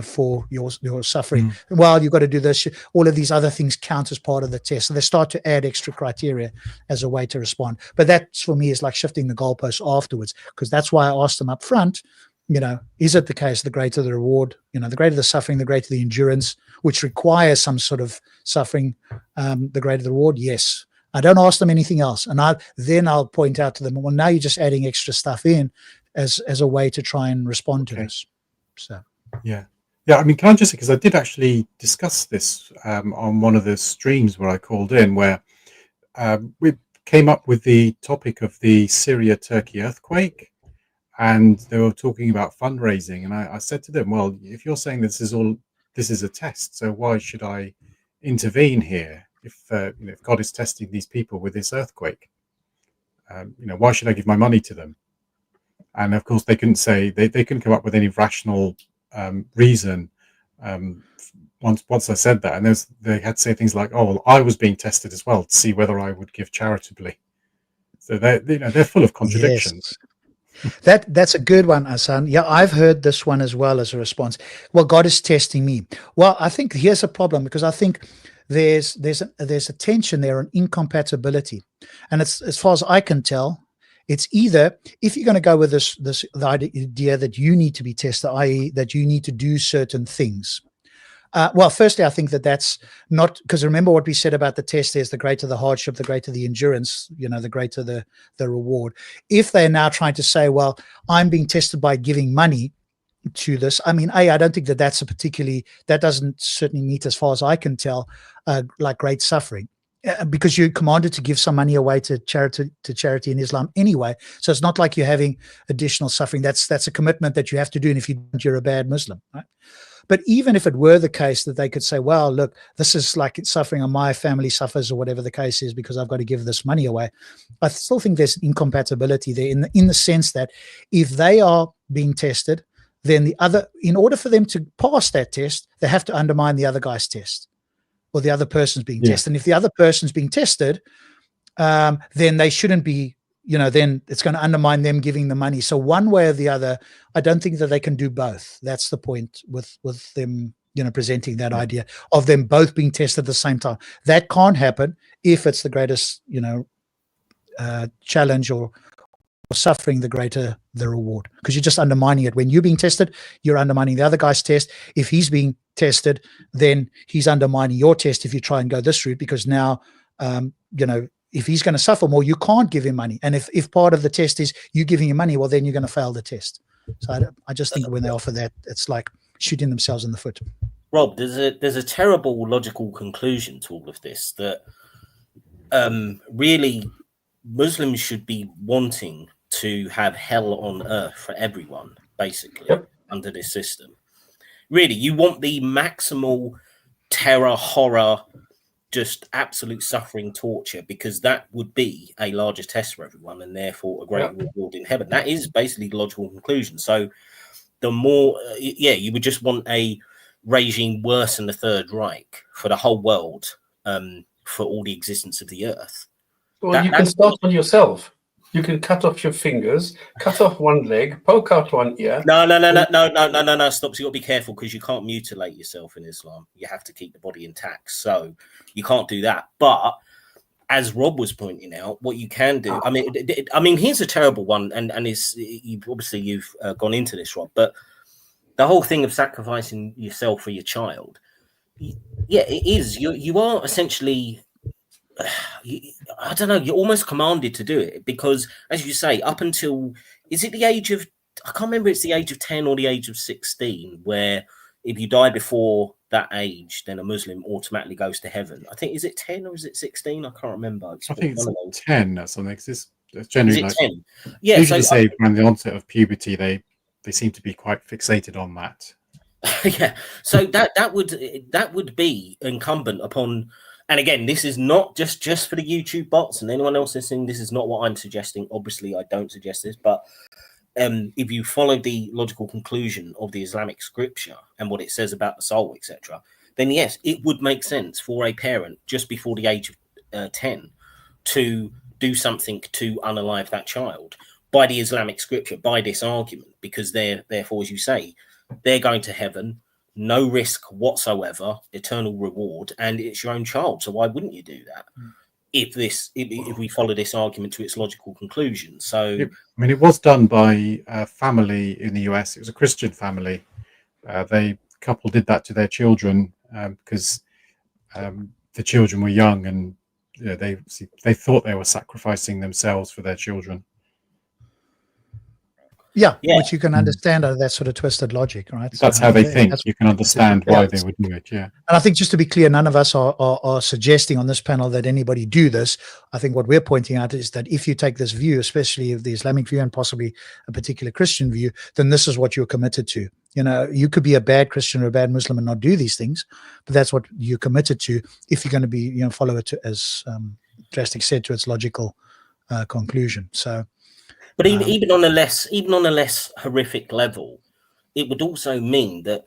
for your suffering. Well, you've got to do this. All of these other things count as part of the test. So they start to add extra criteria as a way to respond. But that, for me, is like shifting the goalposts afterwards, because that's why I asked them up front, is it the case, the greater the reward, the greater the suffering, the greater the endurance, which requires some sort of suffering, the greater the reward? Yes. I don't ask them anything else. And then I'll point out to them, well, now you're just adding extra stuff in as a way to try and respond to this. So. Yeah. I mean, can I just, because I did actually discuss this on one of the streams where I called in, where we came up with the topic of the Syria-Turkey earthquake, and they were talking about fundraising. And I said to them, well, if you're saying this is a test, so why should I intervene here if God is testing these people with this earthquake? Why should I give my money to them? And of course, they couldn't say, they couldn't come up with any rational reason once I said that. And they had to say things like, oh, well, I was being tested as well to see whether I would give charitably. So they're full of contradictions. Yes. That's a good one, Hassan. Yeah, I've heard this one as well as a response. Well, God is testing me. Well, I think here's a problem, because I think there's a tension there, an incompatibility, and it's, as far as I can tell, it's either, if you're going to go with the idea that you need to be tested, i.e., that you need to do certain things. Well, firstly, I think that's not, because remember what we said about the test is the greater the hardship, the greater the endurance, the greater the reward. If they're now trying to say, well, I'm being tested by giving money to this, I mean, I don't think that doesn't certainly meet, as far as I can tell, like great suffering. Because you're commanded to give some money away to charity in Islam anyway. So it's not like you're having additional suffering. That's a commitment that you have to do. And if you don't, you're a bad Muslim, right? But even if it were the case that they could say, well, look, this is like suffering, and my family suffers, or whatever the case is, because I've got to give this money away, I still think there's incompatibility there in the sense that if they are being tested, then in order for them to pass that test, they have to undermine the other guy's test, or the other person's being tested. And if the other person's being tested, then they shouldn't be, then it's going to undermine them giving the money. So one way or the other, I don't think that they can do both. That's the point with them, presenting that idea of them both being tested at the same time. That can't happen if it's the greatest, challenge or suffering, the greater the reward, because you're just undermining it. When you're being tested, you're undermining the other guy's test. If he's being tested, then he's undermining your test if you try and go this route, because now, if he's going to suffer more, you can't give him money. And if part of the test is you giving him money, well, then you're going to fail the test. So I just think when they offer that, it's like shooting themselves in the foot. Rob, there's a terrible logical conclusion to all of this, that really Muslims should be wanting to have hell on earth for everyone, basically, under this system. Really, you want the maximal terror, horror, just absolute suffering, torture, because that would be a larger test for everyone, and therefore a great reward in heaven. That is basically the logical conclusion. So the more, you would just want a regime worse than the Third Reich for the whole world, for all the existence of the earth. Well, you can start on yourself. You can cut off your fingers, cut off one leg, poke out one ear. No. Stop. So you got to be careful, because you can't mutilate yourself in Islam. You have to keep the body intact. So you can't do that. But as Rob was pointing out, what you can do, I mean, here's a terrible one, and you've gone into this, Rob, but the whole thing of sacrificing yourself for your child, it is. You are essentially, I don't know, you're almost commanded to do it, because, as you say, up until, is it the age of, I can't remember, it's the age of 10 or the age of 16, where if you die before that age, then a Muslim automatically goes to heaven. I think, is it 10 or is it 16? I can't remember. I think it's 10 or something. It's generally is it like 10? Yeah, usually say around the onset of puberty, they seem to be quite fixated on that. Yeah, so that would be incumbent upon. And again, this is not just for the YouTube bots and anyone else listening. This is not what I'm suggesting. Obviously, I don't suggest this, but if you follow the logical conclusion of the Islamic scripture and what it says about the soul, etc., then yes, it would make sense for a parent just before the age of 10 to do something to unalive that child by the Islamic scripture, by this argument, because therefore, as you say, they're going to heaven. No risk whatsoever, eternal reward, and it's your own child. So why wouldn't you do that? If we follow this argument to its logical conclusion. So I mean, it was done by a family in the US. It was a Christian family. The couple did that to their children because the children were young, and they thought they were sacrificing themselves for their children. Yeah, which you can understand out of that sort of twisted logic, right? That's how they think. You can understand why they would do it, And I think, just to be clear, none of us are suggesting on this panel that anybody do this. I think what we're pointing out is that if you take this view, especially of the Islamic view and possibly a particular Christian view, then this is what you're committed to. You could be a bad Christian or a bad Muslim and not do these things, but that's what you're committed to if you're going to be, follow it as Drastic said, to its logical conclusion. So. But even on a less horrific level, it would also mean that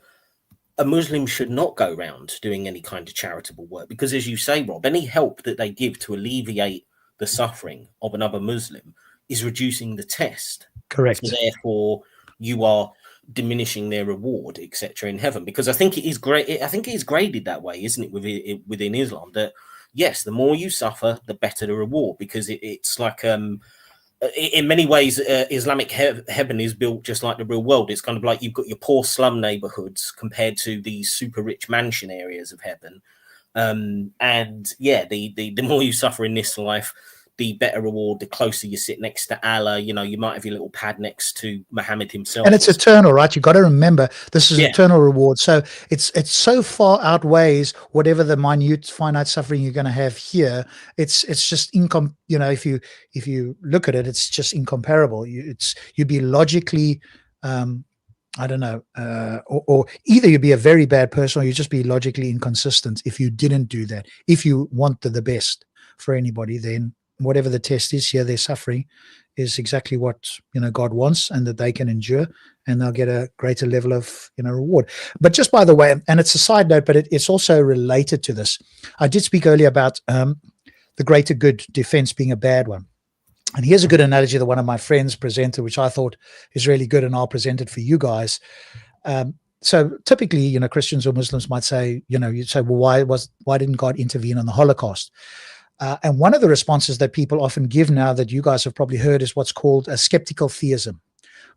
a Muslim should not go around doing any kind of charitable work, because, as you say, Rob, any help that they give to alleviate the suffering of another Muslim is reducing the test. Correct. So therefore, you are diminishing their reward, etc., in heaven. Because I think it is great. I think it is graded that way, isn't it, within Islam? That yes, the more you suffer, the better the reward. Because it's like in many ways, Islamic heaven is built just like the real world. It's kind of like you've got your poor slum neighborhoods compared to the super rich mansion areas of heaven. And yeah, the more you suffer in this life, the better reward, the closer you sit next to Allah. You know, you might have your little pad next to Muhammad himself. And it's eternal, right? You've got to remember this is eternal reward. So it's so far outweighs whatever the finite suffering you're going to have here. It's just if you look at it, it's just incomparable. You'd be logically I don't know, or either you'd be a very bad person or you'd just be logically inconsistent if you didn't do that. If you want the best for anybody, then whatever the test is here, their suffering is exactly what, God wants, and that they can endure, and they'll get a greater level of, reward. But just by the way, and it's a side note, but it's also related to this. I did speak earlier about the greater good defense being a bad one. And here's a good analogy that one of my friends presented, which I thought is really good, and I'll present it for you guys. So typically, Christians or Muslims might say, you'd say, well, why didn't God intervene on the Holocaust? And one of the responses that people often give now that you guys have probably heard is what's called a skeptical theism,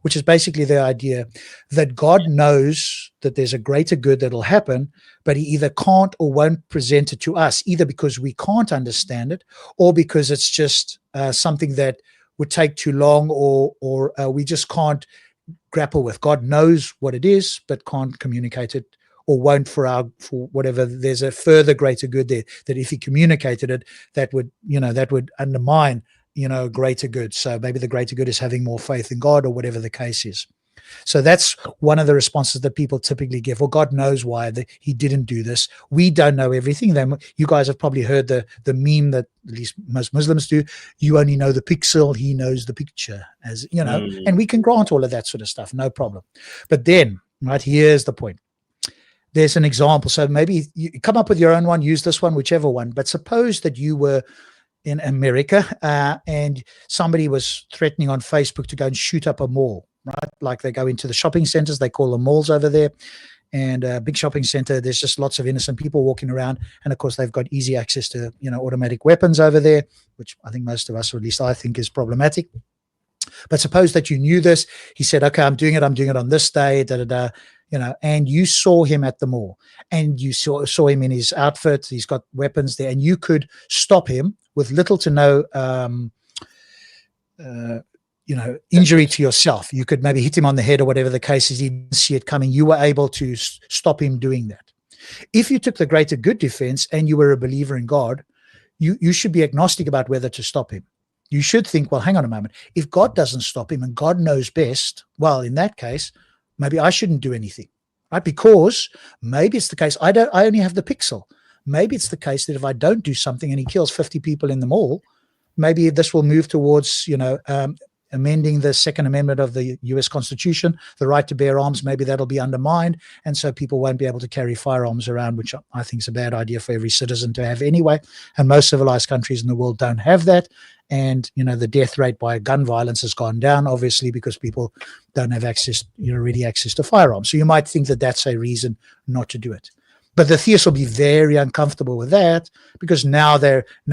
which is basically the idea that God knows that there's a greater good that will happen, but he either can't or won't present it to us, either because we can't understand it or because it's just something that would take too long or we just can't grapple with. God knows what it is, but can't communicate it or won't for whatever. There's a further greater good there that if he communicated it, that would undermine, greater good. So maybe the greater good is having more faith in God or whatever the case is. So that's one of the responses that people typically give. Well, God knows why he didn't do this. We don't know everything. Then you guys have probably heard the meme that at least most Muslims do. You only know the pixel, he knows the picture, as and we can grant all of that sort of stuff, no problem. But then, right, here's the point. There's an example. So maybe you come up with your own one, use this one, whichever one. But suppose that you were in America and somebody was threatening on Facebook to go and shoot up a mall, right? Like they go into the shopping centers, they call them malls over there. And a big shopping center, there's just lots of innocent people walking around. And of course, they've got easy access to, automatic weapons over there, which I think most of us, or at least I think, is problematic. But suppose that you knew this. He said, okay, I'm doing it on this day, and you saw him at the mall and you saw him in his outfit. He's got weapons there, and you could stop him with little to no, injury to yourself. You could maybe hit him on the head or whatever the case is. He didn't see it coming. You were able to stop him doing that. If you took the greater good defense and you were a believer in God, you should be agnostic about whether to stop him. You should think, well, hang on a moment. If God doesn't stop him and God knows best, well, in that case, maybe I shouldn't do anything, right? Because maybe it's the case I only have the pixel. Maybe it's the case that if I don't do something and he kills 50 people in the mall, maybe this will move towards, amending the Second Amendment of the U.S. Constitution, the right to bear arms. Maybe that'll be undermined, and so people won't be able to carry firearms around, which I think is a bad idea for every citizen to have anyway. And most civilized countries in the world don't have that. And, the death rate by gun violence has gone down, obviously, because people don't have access, ready access to firearms. So you might think that that's a reason not to do it. But the theists will be very uncomfortable with that, because now they're in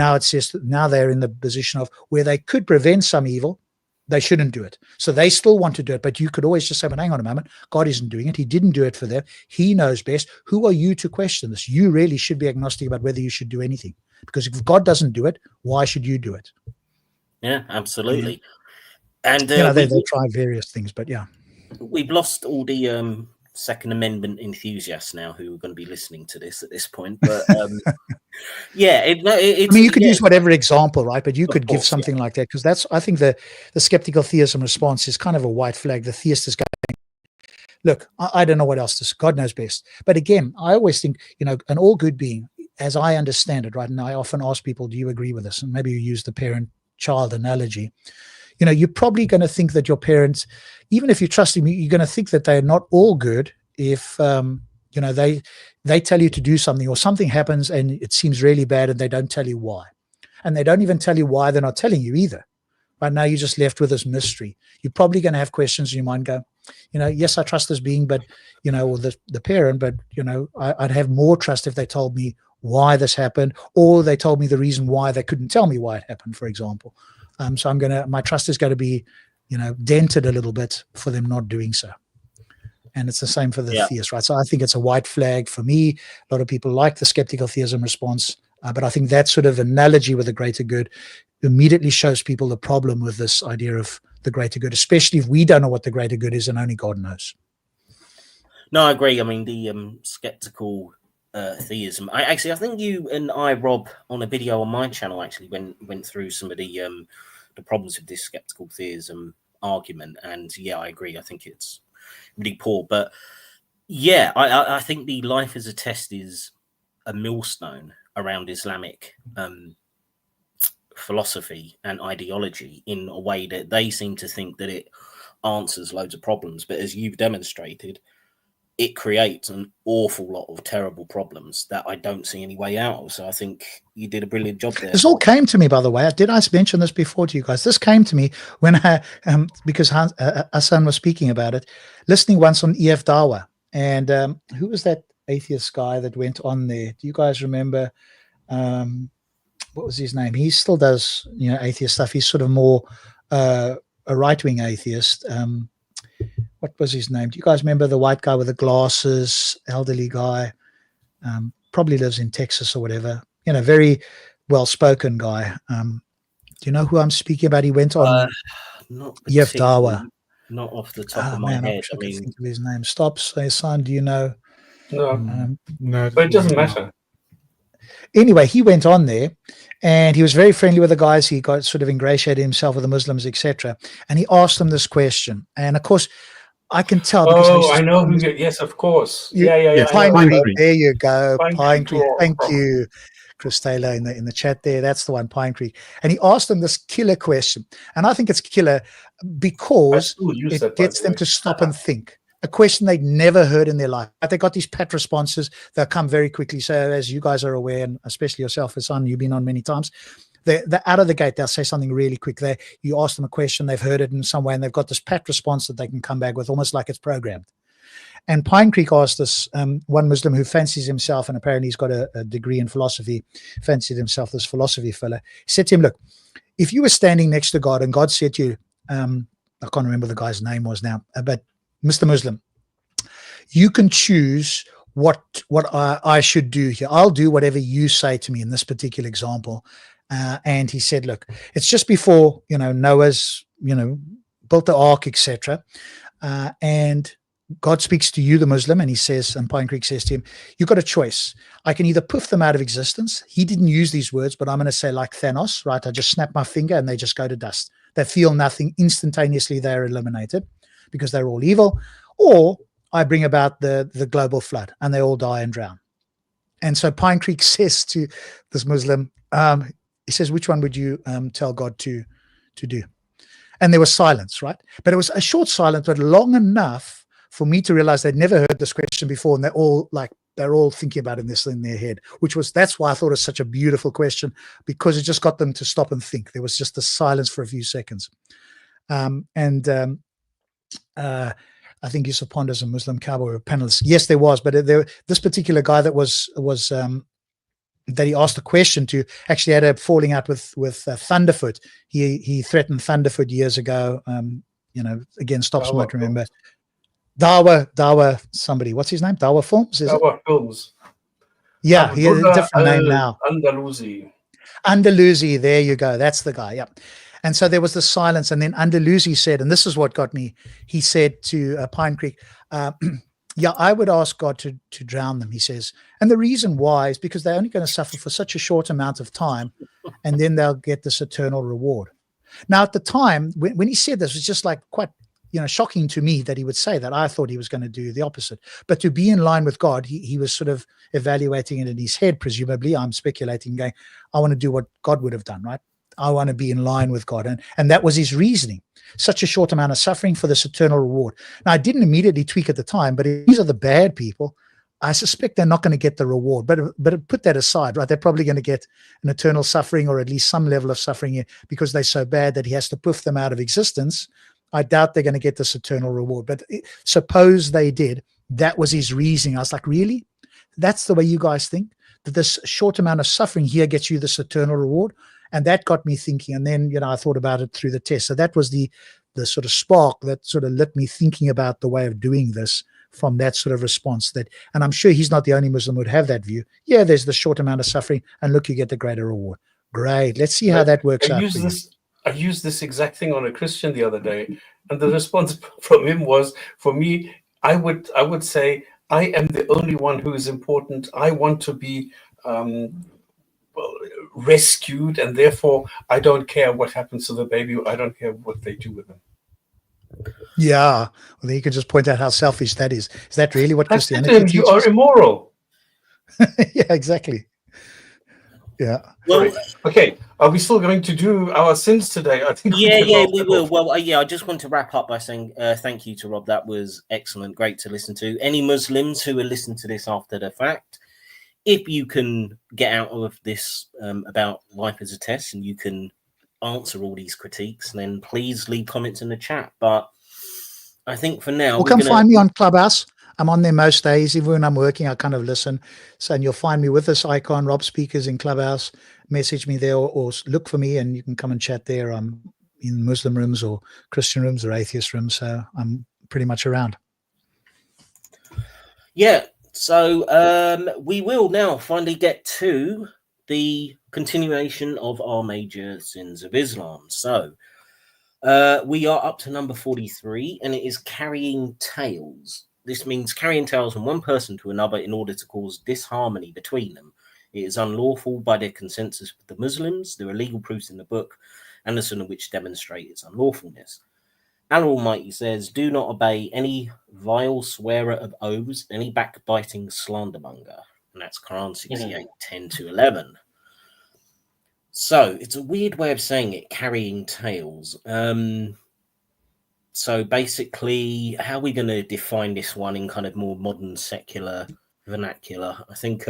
the position of where they could prevent some evil. They shouldn't do it. So they still want to do it. But you could always just say, but hang on a moment, God isn't doing it. He didn't do it for them. He knows best. Who are you to question this? You really should be agnostic about whether you should do anything. Because if God doesn't do it, why should you do it? Yeah, absolutely. And they try various things, but yeah. We've lost all the Second Amendment enthusiasts now who are going to be listening to this at this point. But you could use whatever example, right? But you could give something like that, because that's, I think, the skeptical theism response is kind of a white flag. The theist is going, look, I don't know what else to. God knows best. But again, I always think, an all good being, as I understand it, right? And I often ask people, do you agree with this? And maybe you use the parent-child analogy. You're probably going to think that your parents, even if you trust them, you're going to think that they're not all good if, they tell you to do something, or something happens and it seems really bad and they don't tell you why. And they don't even tell you why they're not telling you either. Right now, you're just left with this mystery. You're probably going to have questions in your mind go, yes, I trust this being, but, or the parent, but, I'd have more trust if they told me why this happened, or they told me the reason why they couldn't tell me why it happened, for example. So my trust is going to be, dented a little bit for them not doing so. And it's the same for the theist, right? So I think it's a white flag for me. A lot of people like the skeptical theism response, but I think that sort of analogy with the greater good immediately shows people the problem with this idea of the greater good, especially if we don't know what the greater good is and only God knows. No, I agree. I mean, the skeptical theism. I think you and I, Rob, on a video on my channel, actually went through some of the problems with this skeptical theism argument. And I agree. I think it's really poor. But I think the life as a test is a millstone around Islamic philosophy and ideology in a way that they seem to think that it answers loads of problems. But as you've demonstrated, it creates an awful lot of terrible problems that I don't see any way out of. So I think you did a brilliant job there. This all came to me, by the way. Did I mention this before to you guys? This came to me when I, because Hassan was speaking about it, listening once on EF Dawa. And who was that atheist guy that went on there? Do you guys remember? What was his name? He still does, atheist stuff. He's sort of more a right-wing atheist. What was his name? Do you guys remember the white guy with the glasses, elderly guy? Probably lives in Texas or whatever. Very well-spoken guy. Do you know who I'm speaking about? He went on Yef Dawa. Not off the top of my head. I mean, think of his name. Stop, say, son. Do you know? No, but it doesn't matter. Anyway, he went on there, and he was very friendly with the guys. He got sort of ingratiated himself with the Muslims, etc. And he asked them this question, and of course, I can tell. Because I know. Yes, of course. Pine Creek. There you go. Pine Creek. Thank you, Christela, in the chat there. That's the one, Pine Creek. And he asked them this killer question, and I think it's killer because it gets them to stop and think. A question they'd never heard in their life. But they got these pat responses. They'll come very quickly. So as you guys are aware, and especially yourself, Hassan, you've been on many times, they're out of the gate. They'll say something really quick. You ask them a question, they've heard it in some way, and they've got this pat response that they can come back with, almost like it's programmed. And Pine Creek asked this one Muslim who fancies himself, and apparently he's got a degree in philosophy, fancied himself this philosophy fella. He said to him, look, if you were standing next to God and God said to you, I can't remember the guy's name was now, but Mr. Muslim, you can choose what I should do here. I'll do whatever you say to me in this particular example. And he said, look, it's just before, Noah's, built the ark, etc. And God speaks to you, the Muslim, and he says, and Pine Creek says to him, you've got a choice. I can either poof them out of existence. He didn't use these words, but I'm going to say like Thanos, right? I just snap my finger and they just go to dust. They feel nothing. Instantaneously, they're eliminated because they're all evil. Or I bring about the global flood and they all die and drown. And so Pine Creek says to this Muslim, he says, which one would you tell God to do? And there was silence, right? But it was a short silence, but long enough for me to realize they'd never heard this question before. And they're all thinking about this in their head, that's why I thought it was such a beautiful question, because it just got them to stop and think. There was just a silence for a few seconds. I think Yusuf Ponder's a Muslim cowboy or a panelist. Yes, there was, but this particular guy that was that he asked a question to actually had a falling out with Thunderfoot. He threatened Thunderfoot years ago. Again, Stop Smoke, remember. Dawa somebody. What's his name? Dawa Films? Dawa Films. Yeah, he has a different name now. Andalusi, there you go. That's the guy, yeah. And so there was the silence, and then Andalusi said, and this is what got me, he said to Pine Creek, I would ask God to drown them, he says. And the reason why is because they're only going to suffer for such a short amount of time, and then they'll get this eternal reward. Now, at the time, when he said this, it was just like quite shocking to me that he would say that. I thought he was going to do the opposite. But to be in line with God, he was sort of evaluating it in his head, presumably. I'm speculating, going, I want to do what God would have done, right? I want to be in line with God. And that was his reasoning. Such a short amount of suffering for this eternal reward. Now, I didn't immediately tweak at the time, but if these are the bad people, I suspect they're not going to get the reward. But put that aside, right? They're probably going to get an eternal suffering, or at least some level of suffering here, because they're so bad that he has to poof them out of existence. I doubt they're going to get this eternal reward. But suppose they did. That was his reasoning. I was like, really? That's the way you guys think? That this short amount of suffering here gets you this eternal reward? And that got me thinking. And then, I thought about it through the test. So that was the sort of spark that sort of lit me thinking about the way of doing this from that sort of response. And I'm sure he's not the only Muslim who would have that view. Yeah, there's the short amount of suffering, and look, you get the greater reward. Great. Let's see how that works out. I used this exact thing on a Christian the other day, and the response from him was, for me, I would say, I am the only one who is important. I want to be rescued, and therefore I don't care what happens to the baby. I don't care what they do with them. Yeah. Well, then you can just point out how selfish that is. Is that really what Christianity teaches? You are immoral. Yeah, exactly. Yeah. Well, okay. Are we still going to do our sins today? I think. Yeah, we will. Well, I just want to wrap up by saying thank you to Rob. That was excellent. Great to listen to. Any Muslims who are listening to this after the fact, if you can get out of this about life as a test and you can answer all these critiques, then please leave comments in the chat. But I think for now, come find me on Clubhouse. I'm on there most days. Even when I'm working, I kind of listen. So, and you'll find me with this icon, Rob Speakers in Clubhouse. Message me there, or look for me, and you can come and chat there. I'm in Muslim rooms or Christian rooms or atheist rooms. So I'm pretty much around. Yeah. So we will now finally get to the continuation of our major sins of Islam. So we are up to number 43, and it is carrying tales. This means carrying tales from one person to another in order to cause disharmony between them. It is unlawful by the consensus of the Muslims. There are legal proofs in the book and the Sunnah which demonstrate its unlawfulness. Allah Almighty says, do not obey any vile swearer of oaths, any backbiting slandermonger. And that's Quran 68, 10 to 11. So it's a weird way of saying it, carrying tales. So basically, how are we going to define this one in kind of more modern secular vernacular? I think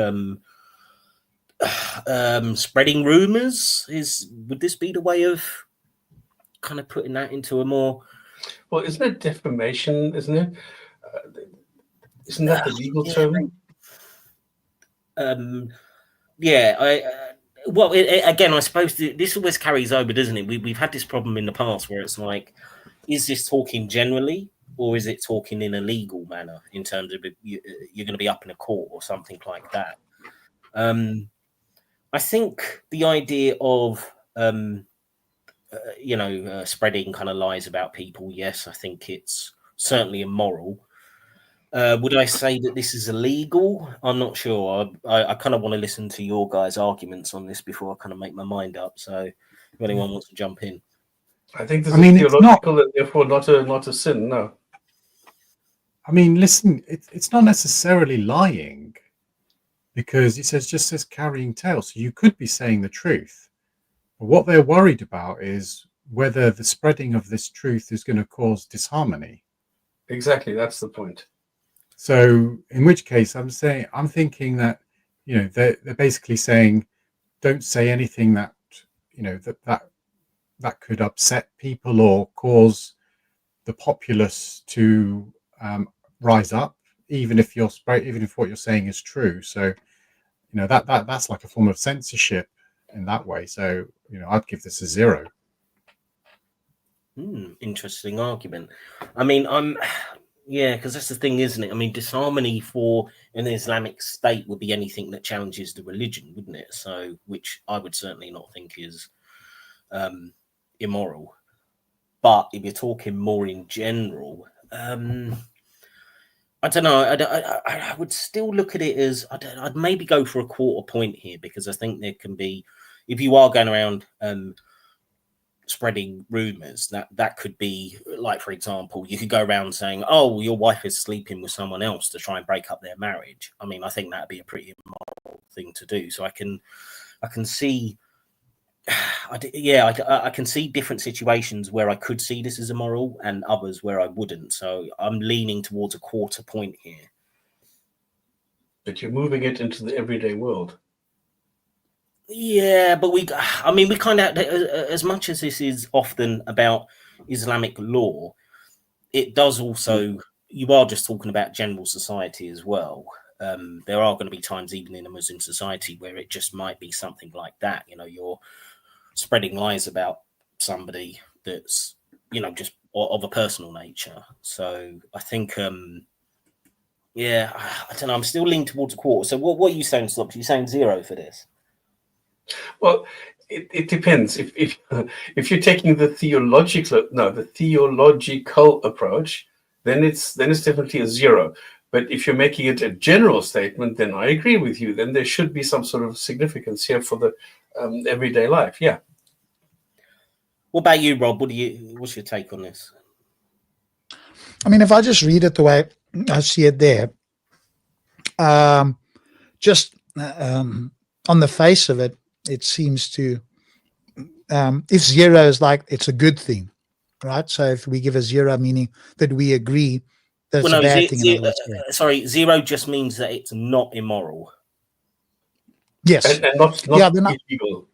spreading rumors would this be the way of kind of putting that into a more... Well, isn't it defamation, isn't it? Isn't that the legal term? Well, again, I suppose this always carries over, doesn't it? We've had this problem in the past where it's like, is this talking generally, or is it talking in a legal manner in terms of you're going to be up in a court or something like that? I think the idea of spreading kind of lies about people, yes, I think it's certainly immoral. Would I say that this is illegal? I'm not sure. I kind of want to listen to your guys' arguments on this before I kind of make my mind up. So if anyone wants to jump in. I think this is theological and therefore not a sin, no. I mean, listen, it's not necessarily lying, because it just says carrying tales. So you could be saying the truth. But what they're worried about is whether the spreading of this truth is going to cause disharmony. Exactly, that's the point. So in which case I'm thinking that, they're basically saying, don't say anything that, that could upset people or cause the populace to rise up, even if what you're saying is true. So, that's like a form of censorship in that way. So, I'd give this a 0. Interesting argument. I mean, because that's the thing, isn't it? I mean, disharmony for an Islamic state would be anything that challenges the religion, wouldn't it? So, which I would certainly not think is immoral. But if you're talking more in general, I don't know. I would still look at it as I'd maybe go for a quarter point here, because I think there can be, if you are going around spreading rumors, that could be like, for example, you could go around saying, oh, your wife is sleeping with someone else to try and break up their marriage. I mean, I think that'd be a pretty immoral thing to do. So I can see, I can see different situations where I could see this as immoral and others where I wouldn't. So I'm leaning towards a quarter point here. but you're moving it into the everyday world. Yeah, but we kind of, as much as this is often about Islamic law, it does also, you are just talking about general society as well. There are going to be times even in a Muslim society where it just might be something like that. You know, you're spreading lies about somebody that's, you know, just of a personal nature. So I think, yeah, I don't know. I'm still leaning towards a quarter. So what are you saying, Slops? Are you saying 0 for this? Well, it depends. If you're taking the theological approach, then it's definitely a 0. But if you're making it a general statement, then I agree with you. Then there should be some sort of significance here for the everyday life. Yeah. What about you, Rob? What's your take on this? I mean, if I just read it the way I see it there, just on the face of it, it seems to, if 0 is like, it's a good thing, right? So if we give a 0, meaning that we agree that it's a bad thing. Sorry, 0 just means that it's not immoral. Yes. And not illegal.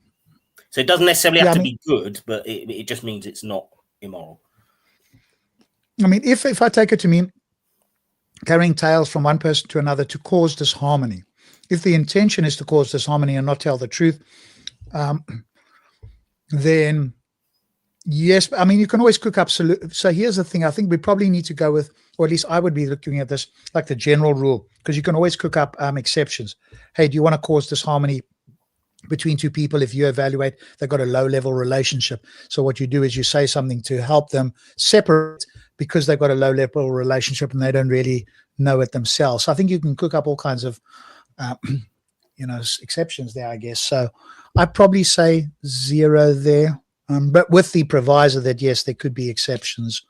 So it doesn't necessarily have to be good, but it just means it's not immoral. I mean, if I take it to mean carrying tales from one person to another to cause disharmony, if the intention is to cause disharmony and not tell the truth, then yes. I mean, you can always cook up. So here's the thing. I think we probably need to go with, or at least I would be looking at this like the general rule, because you can always cook up exceptions. Hey, do you want to cause disharmony between two people? If you evaluate they've got a low-level relationship, so what you do is you say something to help them separate because they've got a low-level relationship and they don't really know it themselves. So I think you can cook up all kinds of exceptions there, I guess. So I'd probably say 0 there, but with the proviso that yes, there could be exceptions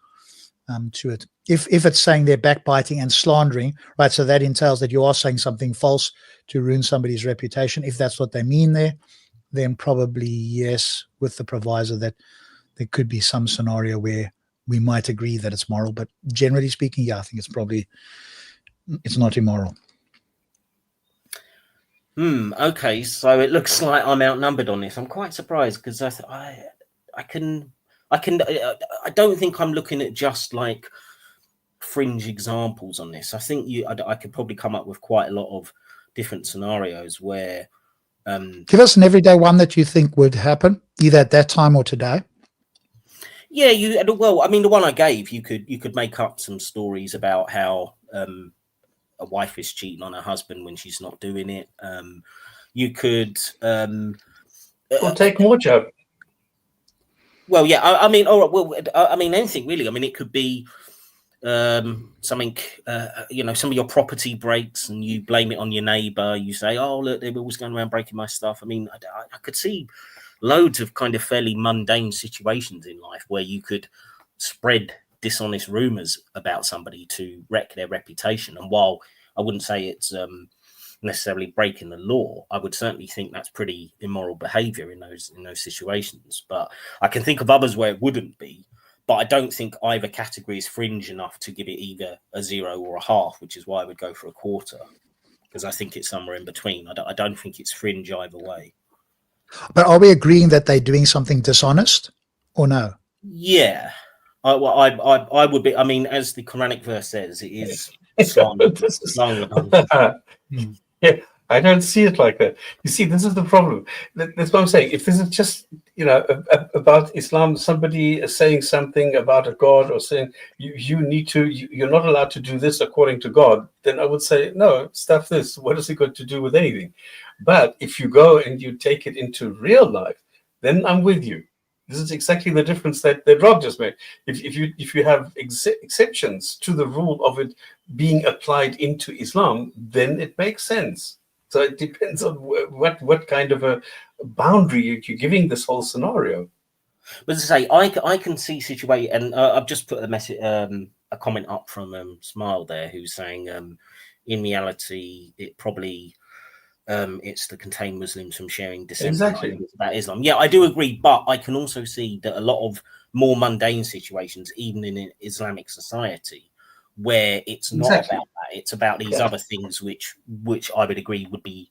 to it. If it's saying they're backbiting and slandering, right? So that entails that you are saying something false to ruin somebody's reputation. If that's what they mean there, then probably yes, with the proviso that there could be some scenario where we might agree that it's moral. But generally speaking, yeah, I think it's not immoral. Okay, so it looks like I'm outnumbered on this. I'm quite surprised because I don't think I'm looking at just like fringe examples on this. I think I could probably come up with quite a lot of different scenarios where give us an everyday one that you think would happen either at that time or today. Yeah, well, I mean, the one I gave, you could make up some stories about how a wife is cheating on her husband when she's not doing it. You could take more, Joe. Well, yeah, I mean, all right, well, I mean, anything really. I mean, it could be something, some of your property breaks and you blame it on your neighbor. You say, oh, look, they're always going around breaking my stuff. I mean, I could see loads of kind of fairly mundane situations in life where you could spread dishonest rumors about somebody to wreck their reputation. And while I wouldn't say it's necessarily breaking the law, I would certainly think that's pretty immoral behavior in those situations. But I can think of others where it wouldn't be. But I don't think either category is fringe enough to give it either a 0 or a half, which is why I would go for a quarter, because I think it's somewhere in between. I don't think it's fringe either way. But are we agreeing that they're doing something dishonest or no? Yeah. I would be. I mean, as the Quranic verse says, it is slander. Yeah, I don't see it like that. You see, this is the problem. That's what I'm saying. If this is just, about Islam, somebody saying something about a God or saying you're not allowed to do this according to God, then I would say, no, stuff this. What has it got to do with anything? But if you go and you take it into real life, then I'm with you. This is exactly the difference that Rob just made. If you have exceptions to the rule of it being applied into Islam, then it makes sense. So it depends on what kind of a boundary you're giving this whole scenario. But as I say, I can see situation, and I've just put a comment up from Smile there, who's saying in reality it probably it's to contain Muslims from sharing dissent about Islam. Yeah, I do agree, but I can also see that a lot of more mundane situations, even in an Islamic society, where it's not about that. It's about these other things which I would agree would be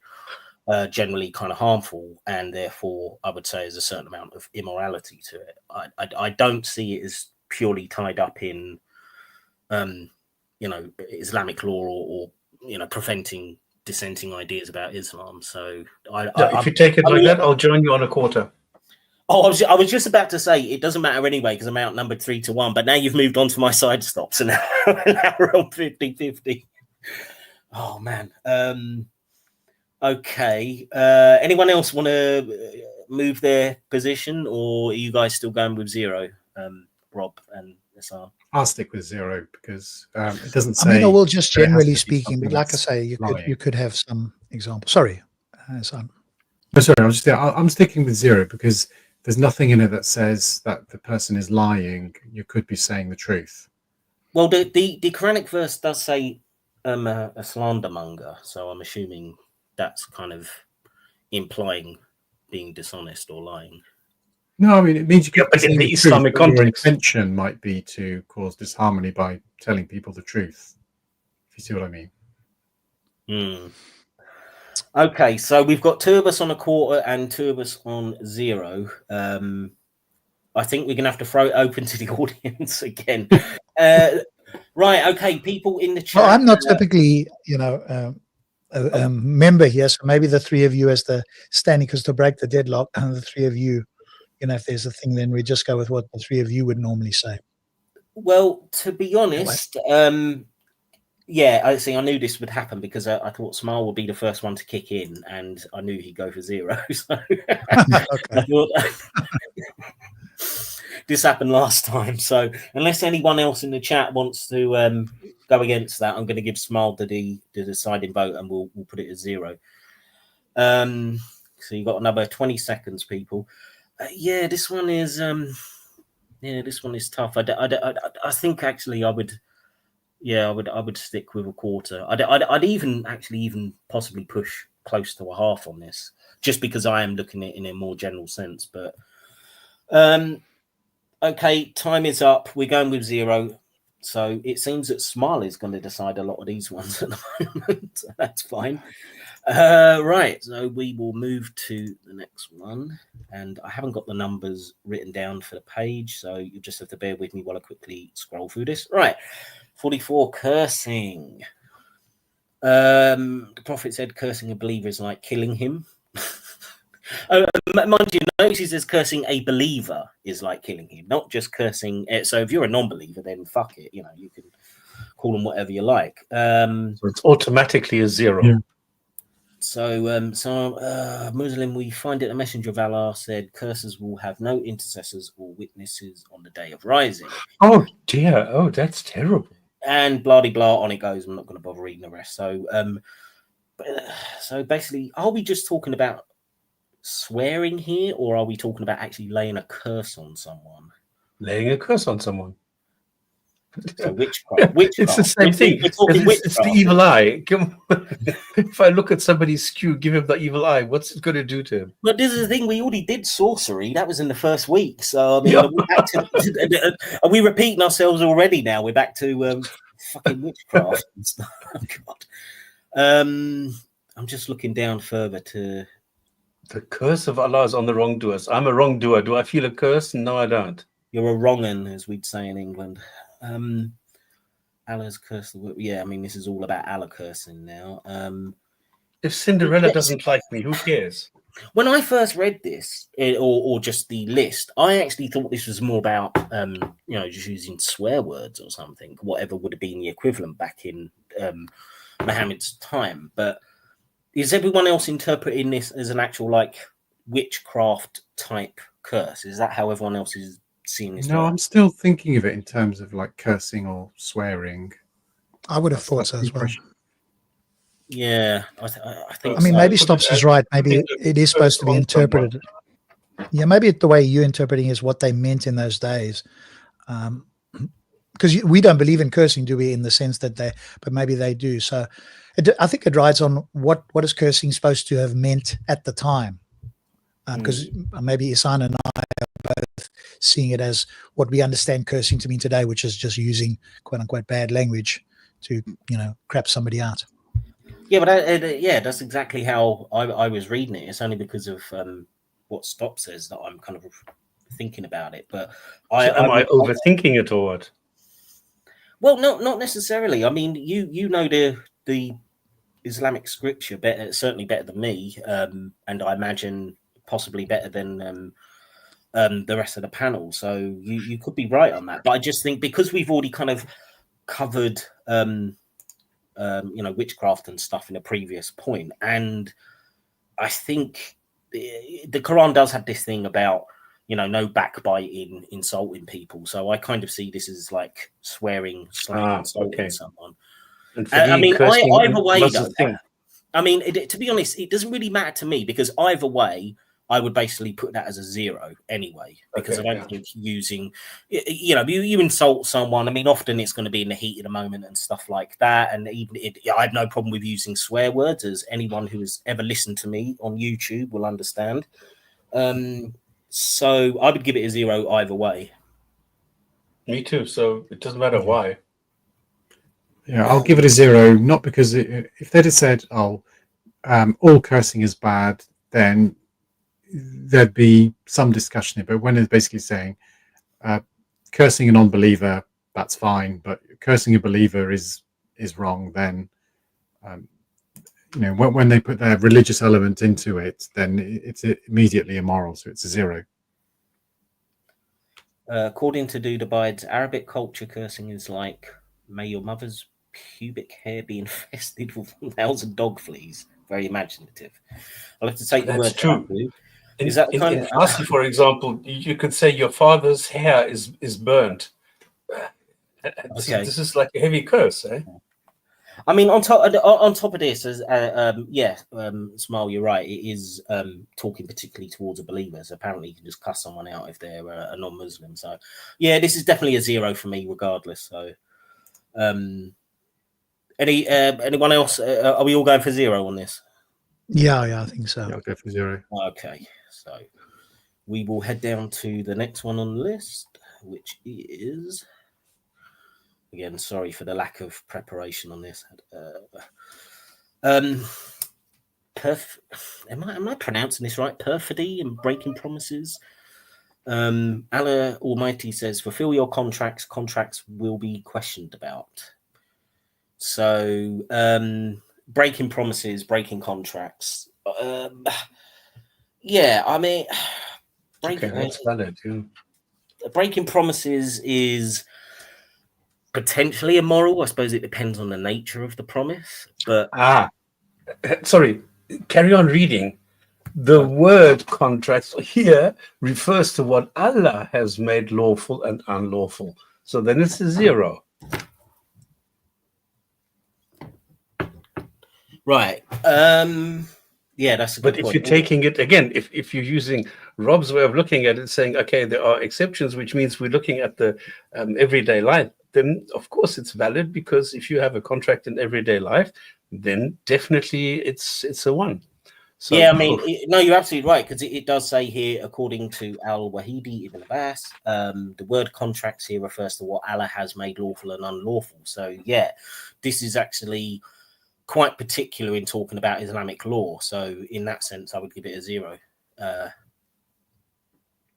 generally kind of harmful, and therefore I would say there's a certain amount of immorality to it. I don't see it as purely tied up in Islamic law or preventing dissenting ideas about Islam. So if you take it like that, I'll join you on a quarter. Oh, I was just about to say it doesn't matter anyway because I'm outnumbered 3-1. But now you've moved on to my side stops, and now we're on 50-50. Oh man. Okay. Anyone else want to move their position, or are you guys still going with 0? Rob and Hassan? I'll stick with 0 because it doesn't say. I mean, well, just generally speaking, but like I say, you could have some examples. Sorry, Hassan. No, sorry, I'm sticking with 0 because there's nothing in it that says that the person is lying. You could be saying the truth. Well, the Quranic verse does say a slandermonger, so I'm assuming that's kind of implying being dishonest or lying. No, I mean it means you could. But in the Islamic context, your intention might be to cause disharmony by telling people the truth. If you see what I mean. Okay, so we've got 2 of us on a quarter and 2 of us on 0. I think we're going to have to throw it open to the audience again. Right, okay, people in the chat. Well, I'm not typically, a member here, so maybe the 3 of you as the standing, because to break the deadlock, and the 3 of you, if there's a thing, then we just go with what the 3 of you would normally say. Well, to be honest, yeah, I knew this would happen because I thought Smile would be the first one to kick in, and I knew he'd go for 0. So I thought this happened last time. So unless anyone else in the chat wants to go against that, I'm going to give Smile the deciding vote, and we'll put it at 0. So you got another 20 seconds, people. Yeah, this one is tough. I think actually I would stick with a quarter. I'd even possibly push close to a half on this, just because I am looking at it in a more general sense. But okay, time is up. We're going with 0. So it seems that Smile is going to decide a lot of these ones at the moment. So that's fine. Right, so we will move to the next one, and I haven't got the numbers written down for the page, so you just have to bear with me while I quickly scroll through this. Right, 44, cursing. The Prophet said cursing a believer is like killing him. Mind you, notice he says cursing a believer is like killing him, not just cursing. So if you're a non-believer, then fuck it, you can call them whatever you like. So it's automatically a 0. Yeah. So, Muslim, we find it a messenger of Allah said, curses will have no intercessors or witnesses on the day of rising. Oh, dear. Oh, that's terrible. And blah-de-blah, on it goes. I'm not going to bother reading the rest. So, so basically, are we just talking about swearing here, or are we talking about actually laying a curse on someone? Laying a curse on someone. So witchcraft. It's the same thing. It's the evil eye. Come on. If I look at somebody's skew, give him the evil eye, what's it going to do to him? But this is the thing, we already did sorcery. That was in the first week. So, I mean, are we repeating ourselves already now? We're back to fucking witchcraft and stuff. Oh, God. I'm just looking down further to... The curse of Allah is on the wrongdoers. I'm a wrongdoer. Do I feel a curse? No, I don't. You're a wrong-un, as we'd say in England. Allah's curse. Yeah, I mean, this is all about Allah cursing now. If Cinderella doesn't like me, who cares? When I first read this, or just the list, I actually thought this was more about, just using swear words or something, whatever would have been the equivalent back in Muhammad's time. But is everyone else interpreting this as an actual, witchcraft type curse? Is that how everyone else is seeing this? No, I'm still thinking of it in terms of cursing or swearing. I would have thought so as well. Yeah, I think. I mean, so. maybe Stops is right. Maybe it is supposed to be interpreted. Yeah, maybe the way you're interpreting is what they meant in those days. Because we don't believe in cursing, do we? In the sense that but maybe they do. So, I think it rides on what is cursing supposed to have meant at the time. Because maybe Isan and I are both seeing it as what we understand cursing to mean today, which is just using quote unquote bad language to crap somebody out. Yeah, but yeah, that's exactly how I was reading it. It's only because of what Stop says that I'm kind of thinking about it. But am I overthinking it or what? Well, not necessarily. I mean, you know the Islamic scripture better, certainly better than me, and I imagine possibly better than the rest of the panel. So you could be right on that. But I just think because we've already kind of covered witchcraft and stuff in a previous point, and I think the Quran does have this thing about no backbiting, insulting people. So I kind of see this as like swearing, insulting someone. And I mean, either way, though, I mean, to be honest, it doesn't really matter to me because either way, I would basically put that as a 0 anyway, because I don't think using, you insult someone. I mean, often it's going to be in the heat of the moment and stuff like that. And even I have no problem with using swear words, as anyone who has ever listened to me on YouTube will understand. So I would give it a 0 either way. Me too. So it doesn't matter why. Yeah, I'll give it a 0, not because if they'd have said, all cursing is bad, then there'd be some discussion here. But when it's basically saying cursing a non-believer, that's fine, but cursing a believer is wrong, then when they put their religious element into it, then it's immediately immoral. So it's a 0. According to Dude Abides, Arabic culture, cursing is like, may your mother's pubic hair be infested with 1,000 dog fleas. Very imaginative. I'll have to take the word. That's true. Is that in Farsi, for example, you could say your father's hair is burnt. This is like a heavy curse, eh? I mean, on top of this, as Smile, you're right. It is talking particularly towards a believer. So apparently, you can just cuss someone out if they're a non-Muslim. So, yeah, this is definitely a 0 for me, regardless. So, anyone else? Are we all going for 0 on this? Yeah, I think so. Yeah, I'll go for 0. Okay, so we will head down to the next one on the list, which is. Again, sorry for the lack of preparation on this. Am I pronouncing this right? Perfidy and breaking promises. Allah Almighty says, fulfill your contracts. Contracts will be questioned about. So, breaking promises, breaking contracts. Yeah, I mean, that's valid. Yeah. Breaking promises is potentially immoral. I suppose it depends on the nature of the promise. But sorry, carry on reading. The word contracts here refers to what Allah has made lawful and unlawful. So then it's a 0. Right. Yeah, that's a good point. If you're taking it again, if you're using Rob's way of looking at it, saying, okay, there are exceptions, which means we're looking at the everyday life, then of course it's valid, because if you have a contract in everyday life, then definitely it's a 1. So, yeah, I mean, no, you're absolutely right, because it does say here, according to Al-Wahidi Ibn Abbas, the word contracts here refers to what Allah has made lawful and unlawful. So, yeah, this is actually quite particular in talking about Islamic law. So, in that sense, I would give it a 0.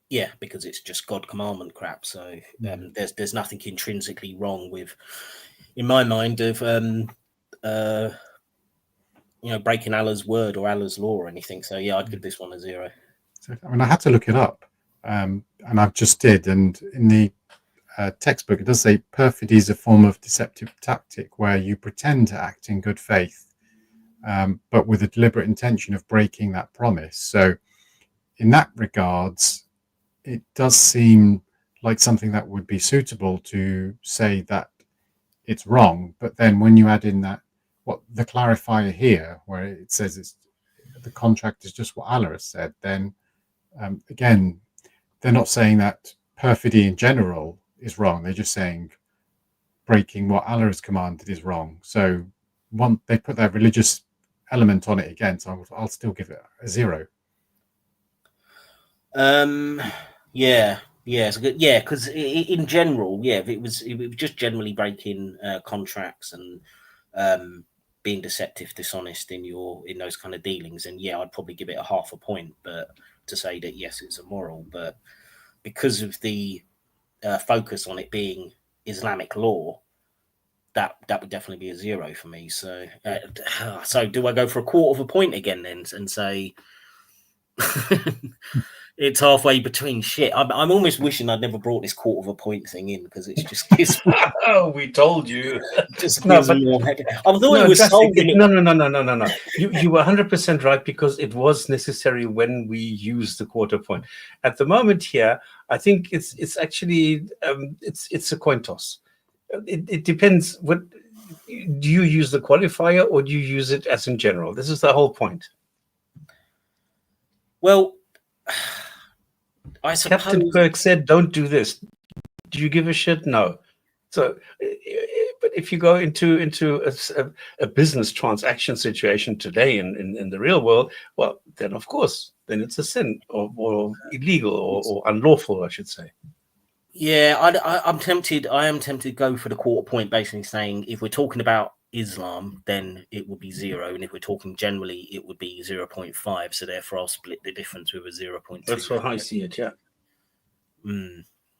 Yeah, because it's just God commandment crap. So, there's nothing intrinsically wrong with, in my mind, of breaking Allah's word or Allah's law or anything. So yeah, I'd give this one a 0. So, I mean, I had to look it up, and I've just did. And in the textbook, it does say perfidy is a form of deceptive tactic where you pretend to act in good faith, but with a deliberate intention of breaking that promise. So, in that regards, it does seem like something that would be suitable to say that it's wrong. But then when you add in that, what the clarifier here, where it says the contract is just what Allah has said, then again, they're not saying that perfidy in general is wrong. They're just saying breaking what Allah has commanded is wrong. So they put their religious element on it again. So I'll still give it a 0. Yeah, Yeah, it's good. Yeah, because in general, yeah, if it was just generally breaking contracts and being deceptive, dishonest in those kind of dealings, and yeah, I'd probably give it a half a point. But to say that yes, it's immoral, but because of the focus on it being Islamic law, that would definitely be a 0 for me. So, so do I go for a quarter of a point again then and say? It's halfway between shit. I'm almost wishing I'd never brought this quarter of a point thing in because it's just gives me, Oh, we told you. just gives me more head. I thought it was solving it. No. You were 100% right because it was necessary when we used the quarter point. At the moment here, I think it's actually it's a coin toss. It depends. What do you use the qualifier or do you use it as in general? This is the whole point. Well, I suppose Captain Kirk said, "Don't do this." Do you give a shit? No. So, but if you go into a business transaction situation today in the real world, well, then of course, then it's a sin or illegal or unlawful, I should say. Yeah, I'm tempted. I am tempted to go for the quarter point, basically saying if we're talking about Islam, then it would be 0, and if we're talking generally, it would be 0.5. So therefore, I'll split the difference with a 0.2. That's how I see it. Yeah.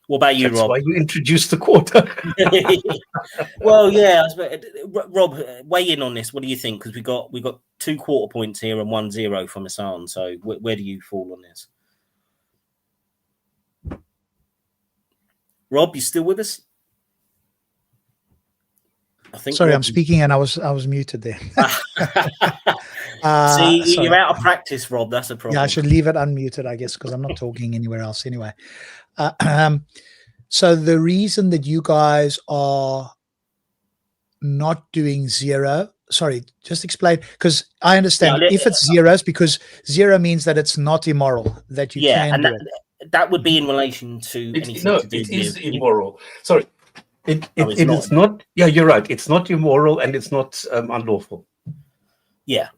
What about you, That's Rob? why you introduced the quarter. Well, yeah, Rob, weigh in on this. What do you think? Because we got 2 quarter points here and 1 0 from Hassan. So where do you fall on this? Rob, you still with us? I think. Sorry, I'm speaking and I was muted there. See, sorry. you're out of practice, Rob. That's a problem. Yeah, I should leave it unmuted, I guess, because I'm not talking anywhere else anyway. So the reason that you guys are not doing 0, sorry, just explain, because I understand if it's 0, it's because 0 means that it's not immoral, that you can do it. That would be in relation to anything to do it is immoral. Sorry. It is not. Yeah, you're right. It's not immoral and it's not unlawful. Yeah.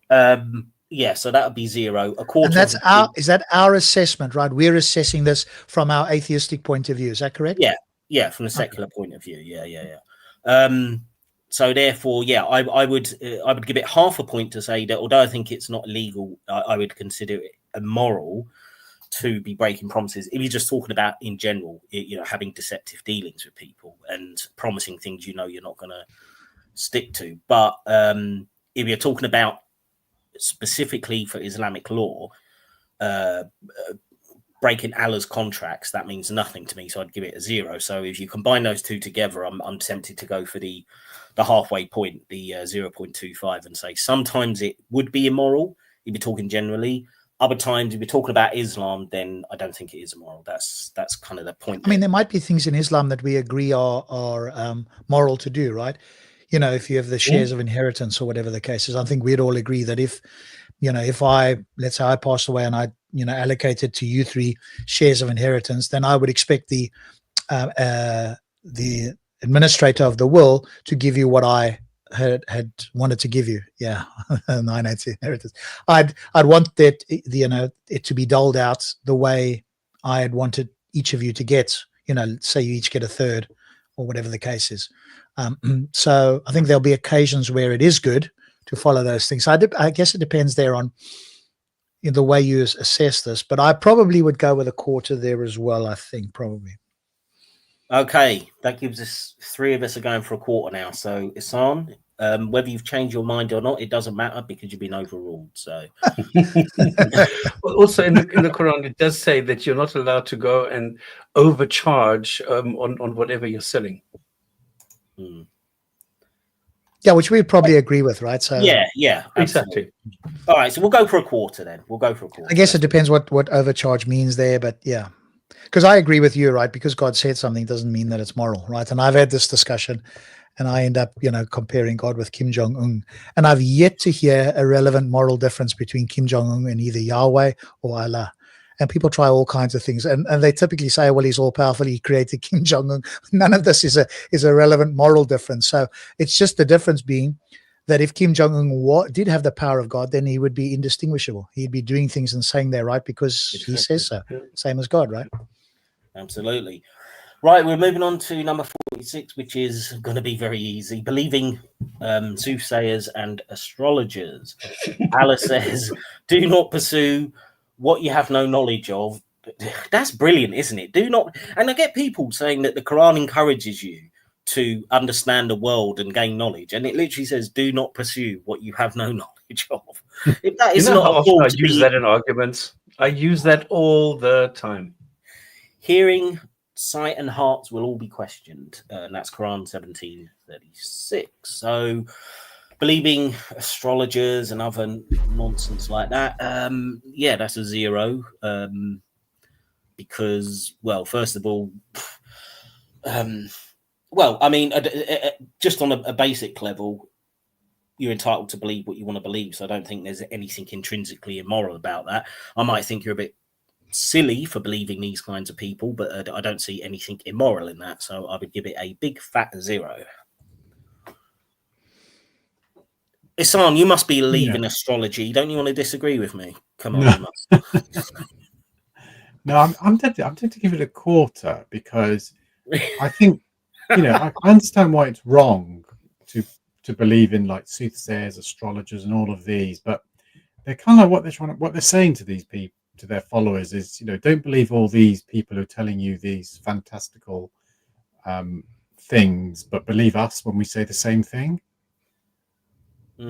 Yeah. So that would be 0. A quarter. And that's is that our assessment, right? We're assessing this from our atheistic point of view. Is that correct? Yeah. Yeah. From a secular point of view. Yeah. So therefore, yeah, I would give it half a point to say that although I think it's not illegal, I would consider it immoral to be breaking promises. If you're just talking about in general, having deceptive dealings with people and promising things you're not going to stick to. But if you're talking about specifically for Islamic law, breaking Allah's contracts, that means nothing to me. So I'd give it a 0. So if you combine those two together, I'm tempted to go for the halfway point, the 0.25, and say sometimes it would be immoral if you're talking generally. Other times, if you're talking about Islam, then I don't think it is immoral. That's kind of the point. I mean, there might be things in Islam that we agree are moral to do, right? If you have the shares of inheritance or whatever the case is, I think we'd all agree that if let's say I pass away and I, allocated to you 3 shares of inheritance, then I would expect the administrator of the will to give you what I had wanted to give you. Yeah. 980 inheritance. I'd want that, it to be doled out the way I had wanted each of you to get, say you each get a third or whatever the case is. So I think there'll be occasions where it is good to follow those things. So I guess it depends there on the way you assess this, but I probably would go with a quarter there as well. I think probably. Okay, that gives us 3 of us are going for a quarter now. So Ihsan, whether you've changed your mind or not, it doesn't matter because you've been overruled. So well, also in the Quran, it does say that you're not allowed to go and overcharge on whatever you're selling. Yeah, which we probably agree with, right? So yeah, exactly. All right, so we'll go for a quarter then. I guess it depends what overcharge means there, but yeah. Because I agree with you, right? Because God said something doesn't mean that it's moral, right? And I've had this discussion and I end up, comparing God with Kim Jong-un. And I've yet to hear a relevant moral difference between Kim Jong-un and either Yahweh or Allah. And people try all kinds of things. And they typically say, well, he's all powerful. He created Kim Jong-un. None of this is a relevant moral difference. So it's just the difference being that if Kim Jong-un did have the power of God, then he would be indistinguishable. He'd be doing things and saying they're right because he says so. Same as God, right? Absolutely. Right, we're moving on to number 46, which is going to be very easy. Believing soothsayers and astrologers. Allah says, do not pursue what you have no knowledge of. That's brilliant, isn't it? Do not. And I get people saying that the Quran encourages you to understand the world and gain knowledge. And it literally says, do not pursue what you have no knowledge of. If that is not how often I use that in arguments? I use that all the time. Hearing, sight, and hearts will all be questioned. And that's Quran 17:36. So believing astrologers and other nonsense like that, yeah, that's a 0. Because, well, first of all, well, I mean, just on a basic level, you're entitled to believe what you want to believe. So I don't think there's anything intrinsically immoral about that. I might think you're a bit silly for believing these kinds of people, but I don't see anything immoral in that. So I would give it a big fat 0. Isam, you must believe in astrology. Don't you want to disagree with me? Come on, you must. No, I'm tempted to give it a 1/4 because I think, I understand why it's wrong to believe in like soothsayers, astrologers, and all of these, but they're kind of what they're saying to these people, to their followers, is don't believe all these people who are telling you these fantastical things, but believe us when we say the same thing.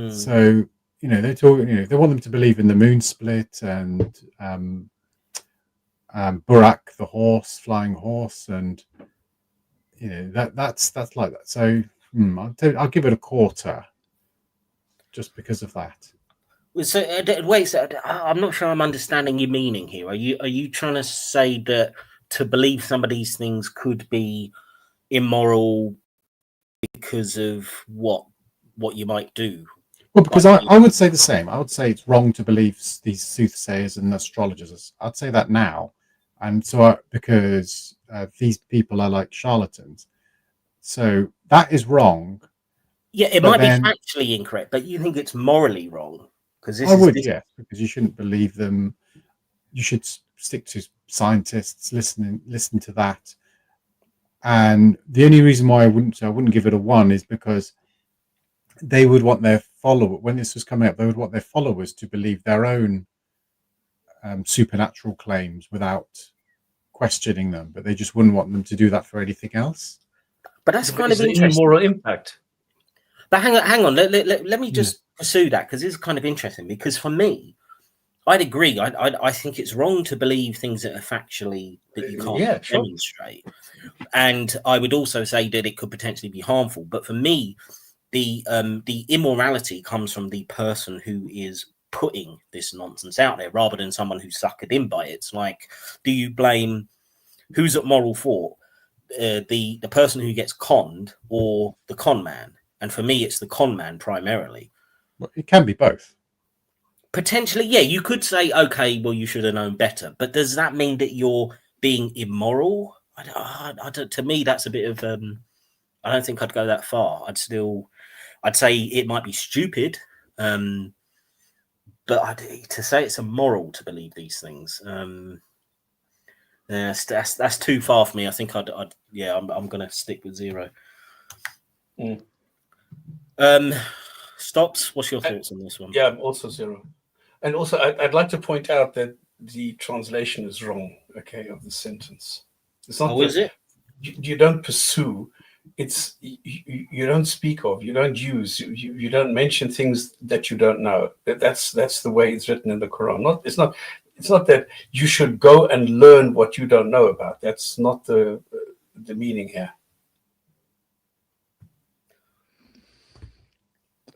So they're talking. They want them to believe in the moon split and Burak, the horse, flying horse, and that's like that. So I'll give it a 1/4 just because of that. So wait, so I'm not sure I'm understanding your meaning here. Are you trying to say that to believe some of these things could be immoral because of what you might do? Well, because I would say the same. I would say it's wrong to believe these soothsayers and astrologers. I'd say that now, and so because these people are like charlatans, so that is wrong. Yeah, it might be factually incorrect, but you think it's morally wrong. Yes, because you shouldn't believe them. You should stick to scientists. Listen to that. And the only reason why I wouldn't give it a 1 is because they would want their when this was coming up, they would want their followers to believe their own supernatural claims without questioning them, but they just wouldn't want them to do that for anything else. But that's kind of interesting. Moral impact. But hang on. Let me just pursue that, because it's kind of interesting. Because for me, I'd agree. I think it's wrong to believe things that are factually that you can't demonstrate. And I would also say that it could potentially be harmful. But for me, the immorality comes from the person who is putting this nonsense out there, rather than someone who's suckered in by it. It's like, do you blame who's at moral fault? The person who gets conned or the con man? And for me, it's the con man primarily. Well, it can be both. Potentially, yeah. You could say, okay, well, you should have known better. But does that mean that you're being immoral? To me, that's a bit of. I don't think I'd go that far. I'd say it might be stupid, but to say it's immoral to believe these things, that's too far for me. I think I'm going to stick with 0. Stops. What's your thoughts on this one? Yeah, I'm also 0. And also, I'd like to point out that the translation is wrong. Okay, of the sentence. It's not. Is it? You don't pursue. It's you don't speak of. You don't use. You don't mention things that you don't know. That's the way it's written in the Quran. It's not that you should go and learn what you don't know about. That's not the meaning here.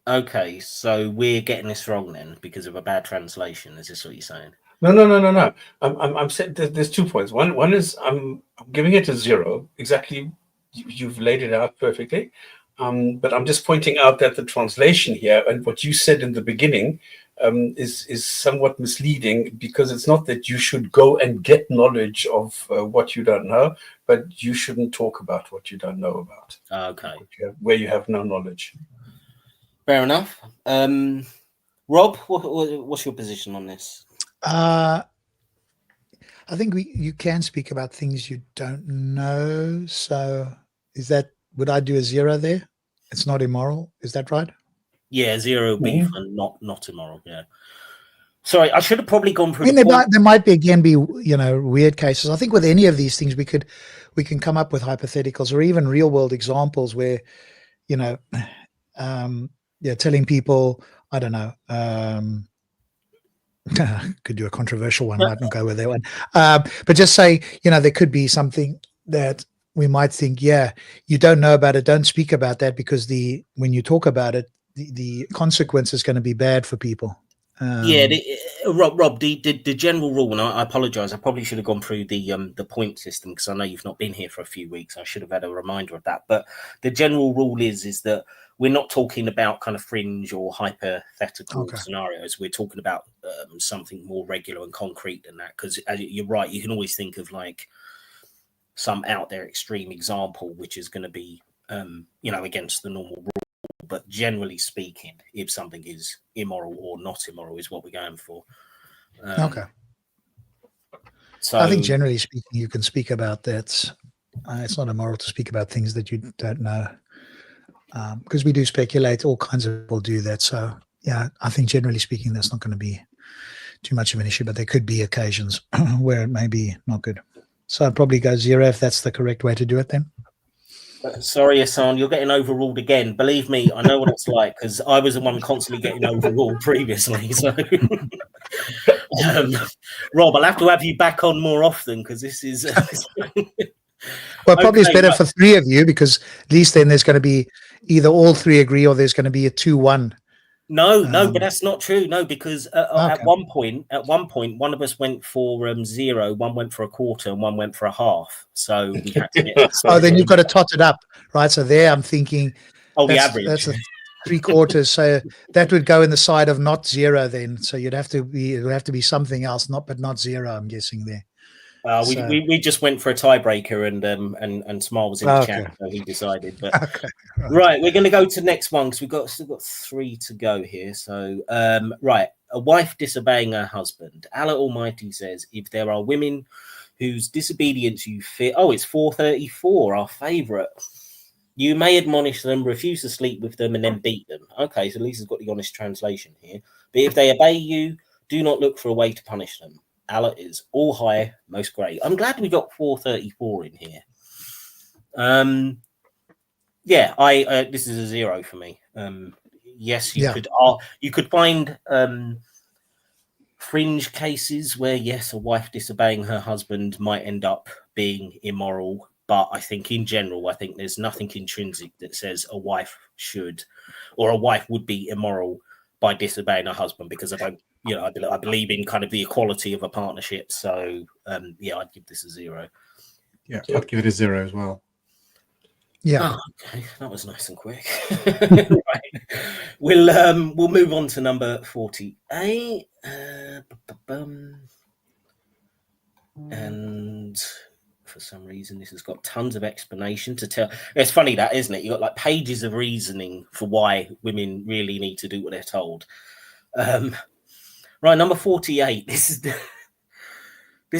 Okay, so we're getting this wrong then because of a bad translation. Is this what you're saying? No. I'm saying there's 2 points. One is I'm giving it a 0. Exactly, you've laid it out perfectly. But I'm just pointing out that the translation here and what you said in the beginning is somewhat misleading, because it's not that you should go and get knowledge of what you don't know, but you shouldn't talk about what you don't know about. Okay, where you have no knowledge. Fair enough. Rob, what's your position on this? I think you can speak about things you don't know. So would I do a 0 there? It's not immoral. Is that right? Yeah, 0 would be for not immoral. Yeah. Sorry, I should have probably gone through. There might be weird cases. I think with any of these things, we can come up with hypotheticals or even real world examples where, telling people, I don't know, could do a controversial one, might not go with that one. But just say, there could be something that we might think, you don't know about it, don't speak about that, because when you talk about it, the consequence is going to be bad for people. Rob, the general rule, and I apologise, I probably should have gone through the point system because I know you've not been here for a few weeks. I should have had a reminder of that. But the general rule is that we're not talking about kind of fringe or hypothetical scenarios. We're talking about something more regular and concrete than that. Because you're right, you can always think of like some out there extreme example, which is going to be, against the normal rule. But generally speaking, if something is immoral or not immoral is what we're going for. So I think generally speaking, you can speak about that. It's not immoral to speak about things that you don't know, because we do speculate. All kinds of people do that. So yeah, I think generally speaking, that's not going to be too much of an issue. But there could be occasions where it may be not good. So I'd probably go 0 if that's the correct way to do it then. Sorry, Hassan, you're getting overruled again. Believe me, I know what it's like because I was the one constantly getting overruled previously. So, Rob, I'll have you back on more often because this is. Well, probably it's better for 3 of you because at least then there's going to be either all 3 agree or there's going to be a 2-1. No, but that's not true. No, because at one point, one of us went for 0, one went for a quarter, and one went for a half. So we had to get. Then you've got to tot it up, right? So there, I'm thinking. The average. That's a 3/4. So that would go in the side of not 0. Then, so it would have to be something else, not 0. I'm guessing there. We just went for a tiebreaker, and Smile was in the chat, so he decided. But right, we're going to go to the next one because we've still got 3 to go here. So right, a wife disobeying her husband. Allah Almighty says, if there are women whose disobedience you fear, it's 434, our favourite. You may admonish them, refuse to sleep with them, and then beat them. Okay, so Lisa's got the honest translation here. But if they obey you, do not look for a way to punish them. Allah is all high, most great. I'm glad we got 434 in here. This is a 0 for me. Yes, you could find fringe cases where a wife disobeying her husband might end up being immoral, but I think in general, there's nothing intrinsic that says a wife should or a wife would be immoral by disobeying her husband, because I believe in kind of the equality of a partnership. So, I'd give this a 0. Yeah, I'd give it a 0 as well. Yeah. Oh, okay, that was nice and quick. Right. We'll move on to number 48. And for some reason, this has got tons of explanation to tell. It's funny that, isn't it? You've got like pages of reasoning for why women really need to do what they're told. Right, number 48. This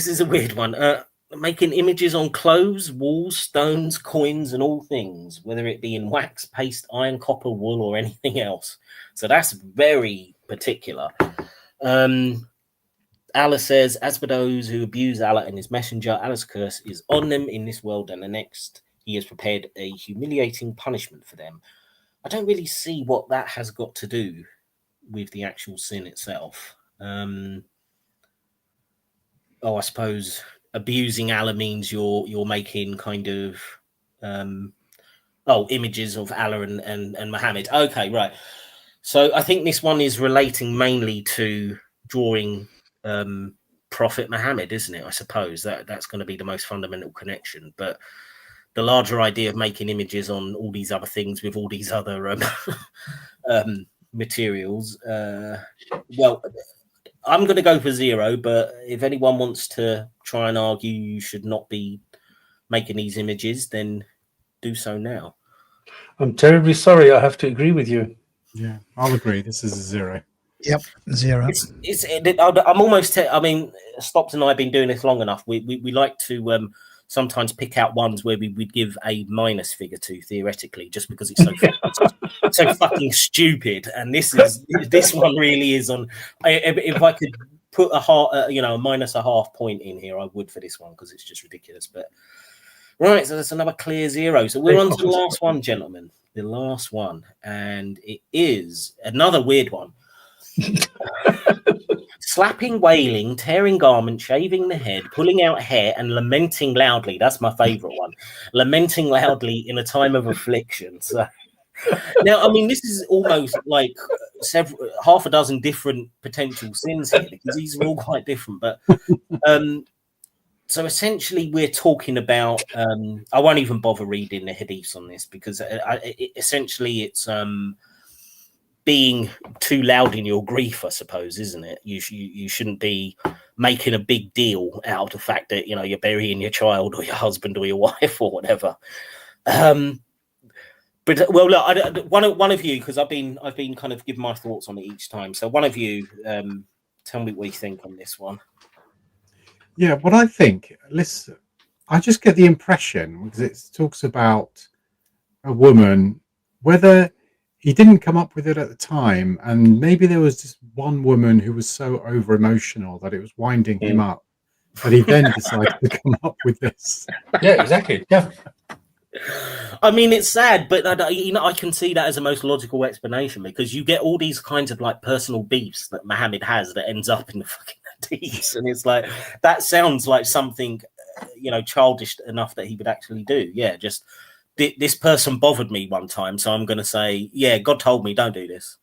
is a weird one. Making images on clothes, walls, stones, coins, and all things, whether it be in wax, paste, iron, copper, wool, or anything else. So that's very particular. Allah says, as for those who abuse Allah and his messenger, Allah's curse is on them in this world and the next. He has prepared a humiliating punishment for them. I don't really see what that has got to do with the actual sin itself. I suppose abusing Allah means you're making kind of images of Allah and Muhammad. Okay, right. So I think this one is relating mainly to drawing Prophet Muhammad, isn't it? I suppose that's going to be the most fundamental connection. But the larger idea of making images on all these other things with all these other materials, I'm going to go for 0, but if anyone wants to try and argue you should not be making these images, then do so now. I'm terribly sorry. I have to agree with you. Yeah, I'll agree. This is a 0. Yep, 0. I'm almost. I mean, Stops and I have been doing this long enough. We like to sometimes pick out ones where we'd give a minus figure to theoretically, just because it's so fucking stupid. And this one really is on. If I could put a minus a half point in here, I would for this one because it's just ridiculous. But right, so that's another clear 0. So we're on to the last one, gentlemen. The last one, and it is another weird one. Slapping, wailing, tearing garments, shaving the head, pulling out hair, and lamenting loudly. That's my favorite one. Lamenting loudly in a time of affliction. So now, I mean, this is almost like half a dozen different potential sins here, because these are all quite different. But so essentially, we're talking about. I won't even bother reading the hadiths on this, because essentially it's being too loud in your grief, I suppose, isn't it? You shouldn't be making a big deal out of the fact that you're burying your child or your husband or your wife or whatever. But well, look, one of you, because I've been kind of giving my thoughts on it each time. So one of you, tell me what you think on this one. Yeah, what I think. Listen, I just get the impression, because it talks about a woman, whether he didn't come up with it at the time, and maybe there was just one woman who was so over emotional that it was winding him up, but he then decided to come up with this. Yeah, exactly. Yeah. I mean, it's sad, but I can see that as the most logical explanation, because you get all these kinds of like personal beefs that Muhammad has that ends up in the fucking hadiths, and it's like that sounds like something childish enough that he would actually do. Yeah, just this person bothered me one time, so I'm going to say, yeah, God told me don't do this.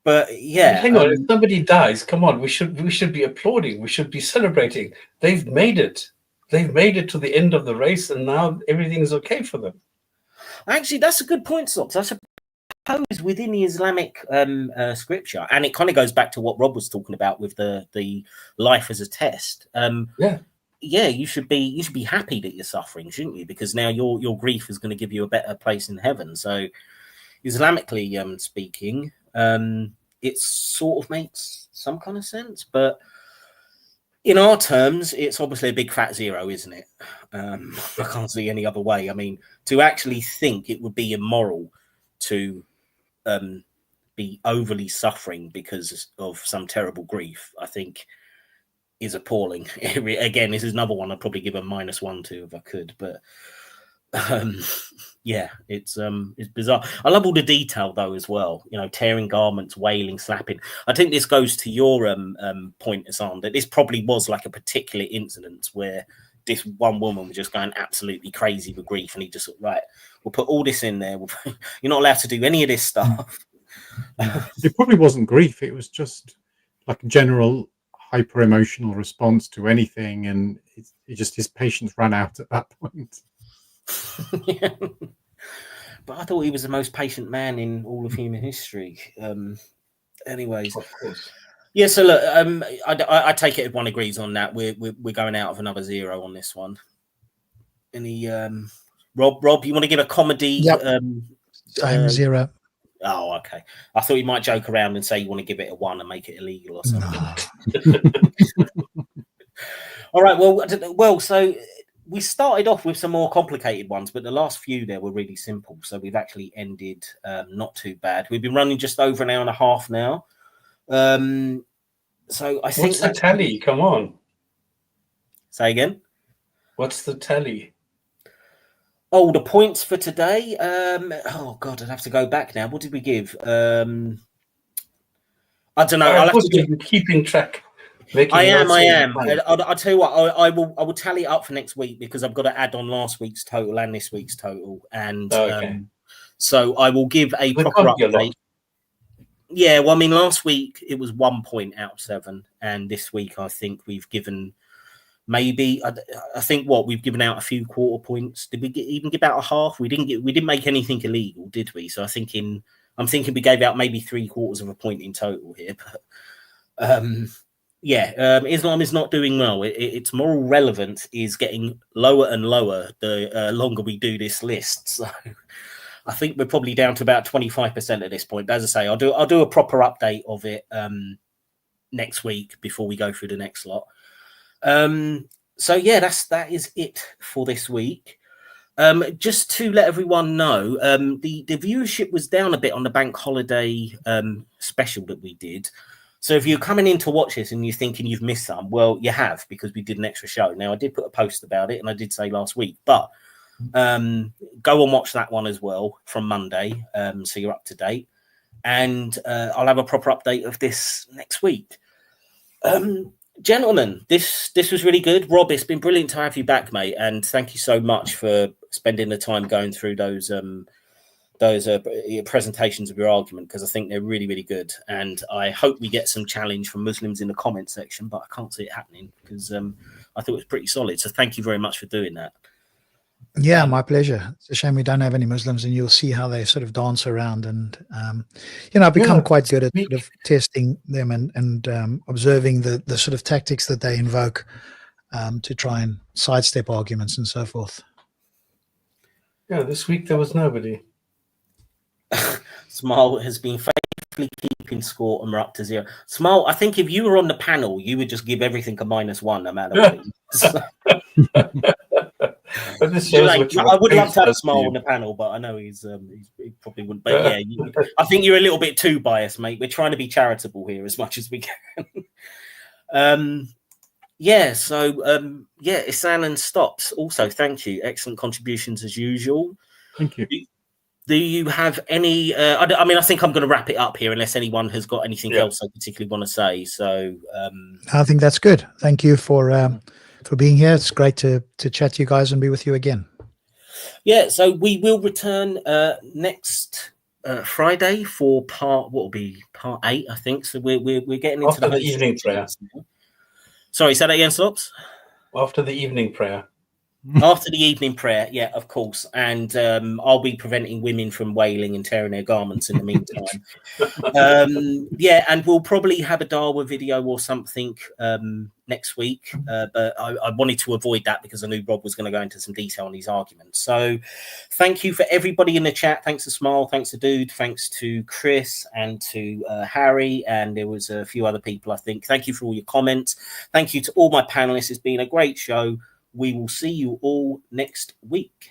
But yeah, hang on. If somebody dies, come on, we should be applauding. We should be celebrating. They've made it. They've made it to the end of the race, and now everything's okay for them. Actually, that's a good point, Sops. I suppose within the Islamic scripture, and it kind of goes back to what Rob was talking about with the life as a test. Yeah, you should be happy that you're suffering, shouldn't you? Because now your grief is going to give you a better place in heaven. So, Islamically speaking, it sort of makes some kind of sense, but in our terms, it's obviously a big fat 0, isn't it? I can't see any other way. I mean, to actually think it would be immoral to be overly suffering because of some terrible grief, I think, is appalling. Again, this is another one I'd probably give a -1 to if I could, but yeah, it's bizarre. I love all the detail though as well. Tearing garments, wailing, slapping. I think this goes to your point, Hassan, that this probably was like a particular incident where this one woman was just going absolutely crazy with grief, and he just right, we'll put all this in there. You're not allowed to do any of this stuff. It probably wasn't grief. It was just like a general hyper emotional response to anything, and his patience ran out at that point. Yeah. But I thought he was the most patient man in all of human history. Anyways, Of course. Yeah. So look, I take it if one agrees on that, we're going out of another 0 on this one. Any Rob, you want to give a comedy? Yep. I'm 0. Oh, okay. I thought you might joke around and say you want to give it a 1 and make it illegal or something. No. All right. Well. So we started off with some more complicated ones, but the last few there were really simple. So we've actually ended not too bad. We've been running just over an hour and a half now. So I think what's the tally? Come on. Say again. What's the tally? Oh, the points for today. Oh God, I'd have to go back now. What did we give? I don't know. I'll have to keeping track. I am. I'll tell you what. I will tally it up for next week, because I've got to add on last week's total and this week's total, and so I will give a proper update. Yeah, well, I mean, last week it was 1 point out of 7, and this week I think we've given maybe I think we've given out a few quarter points. Did we even give out a half? We didn't make anything illegal, did we? So I'm thinking we gave out maybe 3/4 of a point in total here, but. Islam is not doing well. Its moral relevance is getting lower and lower the longer we do this list. So I think we're probably down to about 25% at this point. But as I say, I'll do a proper update of it next week before we go through the next lot. So yeah, that is it for this week. Just to let everyone know, the viewership was down a bit on the bank holiday special that we did. So if you're coming in to watch this and you're thinking you've missed some, well, you have, because we did an extra show. Now, I did put a post about it, and I did say last week, but go and watch that one as well from Monday, so you're up to date. And I'll have a proper update of this next week. Gentlemen, this was really good. Rob, it's been brilliant to have you back, mate, and thank you so much for spending the time going through those presentations of your argument, because I think they're really, really good, and I hope we get some challenge from Muslims in the comment section, but I can't see it happening because I thought it was pretty solid. So thank you very much for doing that. Yeah, my pleasure. It's a shame we don't have any Muslims, and you'll see how they sort of dance around. And, I've become quite good at sort of testing them and observing the sort of tactics that they invoke to try and sidestep arguments and so forth. Yeah, this week there was nobody. Smile has been faithfully keeping score, and we're up to 0. Smile, I think if you were on the panel, you would just give everything a -1 no matter what it is. But this I would love to have Smile on the panel, but I know he probably wouldn't. But yeah, I think you're a little bit too biased, mate. We're trying to be charitable here as much as we can. Isan and Stops. Also, thank you. Excellent contributions as usual. Thank you. Do you have any? I think I'm going to wrap it up here, unless anyone has got anything else they particularly want to say. So I think that's good. Thank you for being here. It's great to chat to you guys and be with you again. Yeah, so we will return next Friday for part 8, I think. So we're getting into after the evening prayer. Sorry, say that again, Slops? After the evening prayer. After the evening prayer, yeah, of course. And I'll be preventing women from wailing and tearing their garments in the meantime. And we'll probably have a Dawa video or something next week. But I wanted to avoid that because I knew Rob was going to go into some detail on these arguments. So thank you for everybody in the chat. Thanks to Smile, thanks to Dude, thanks to Chris and to Harry. And there was a few other people, I think. Thank you for all your comments. Thank you to all my panelists. It's been a great show. We will see you all next week.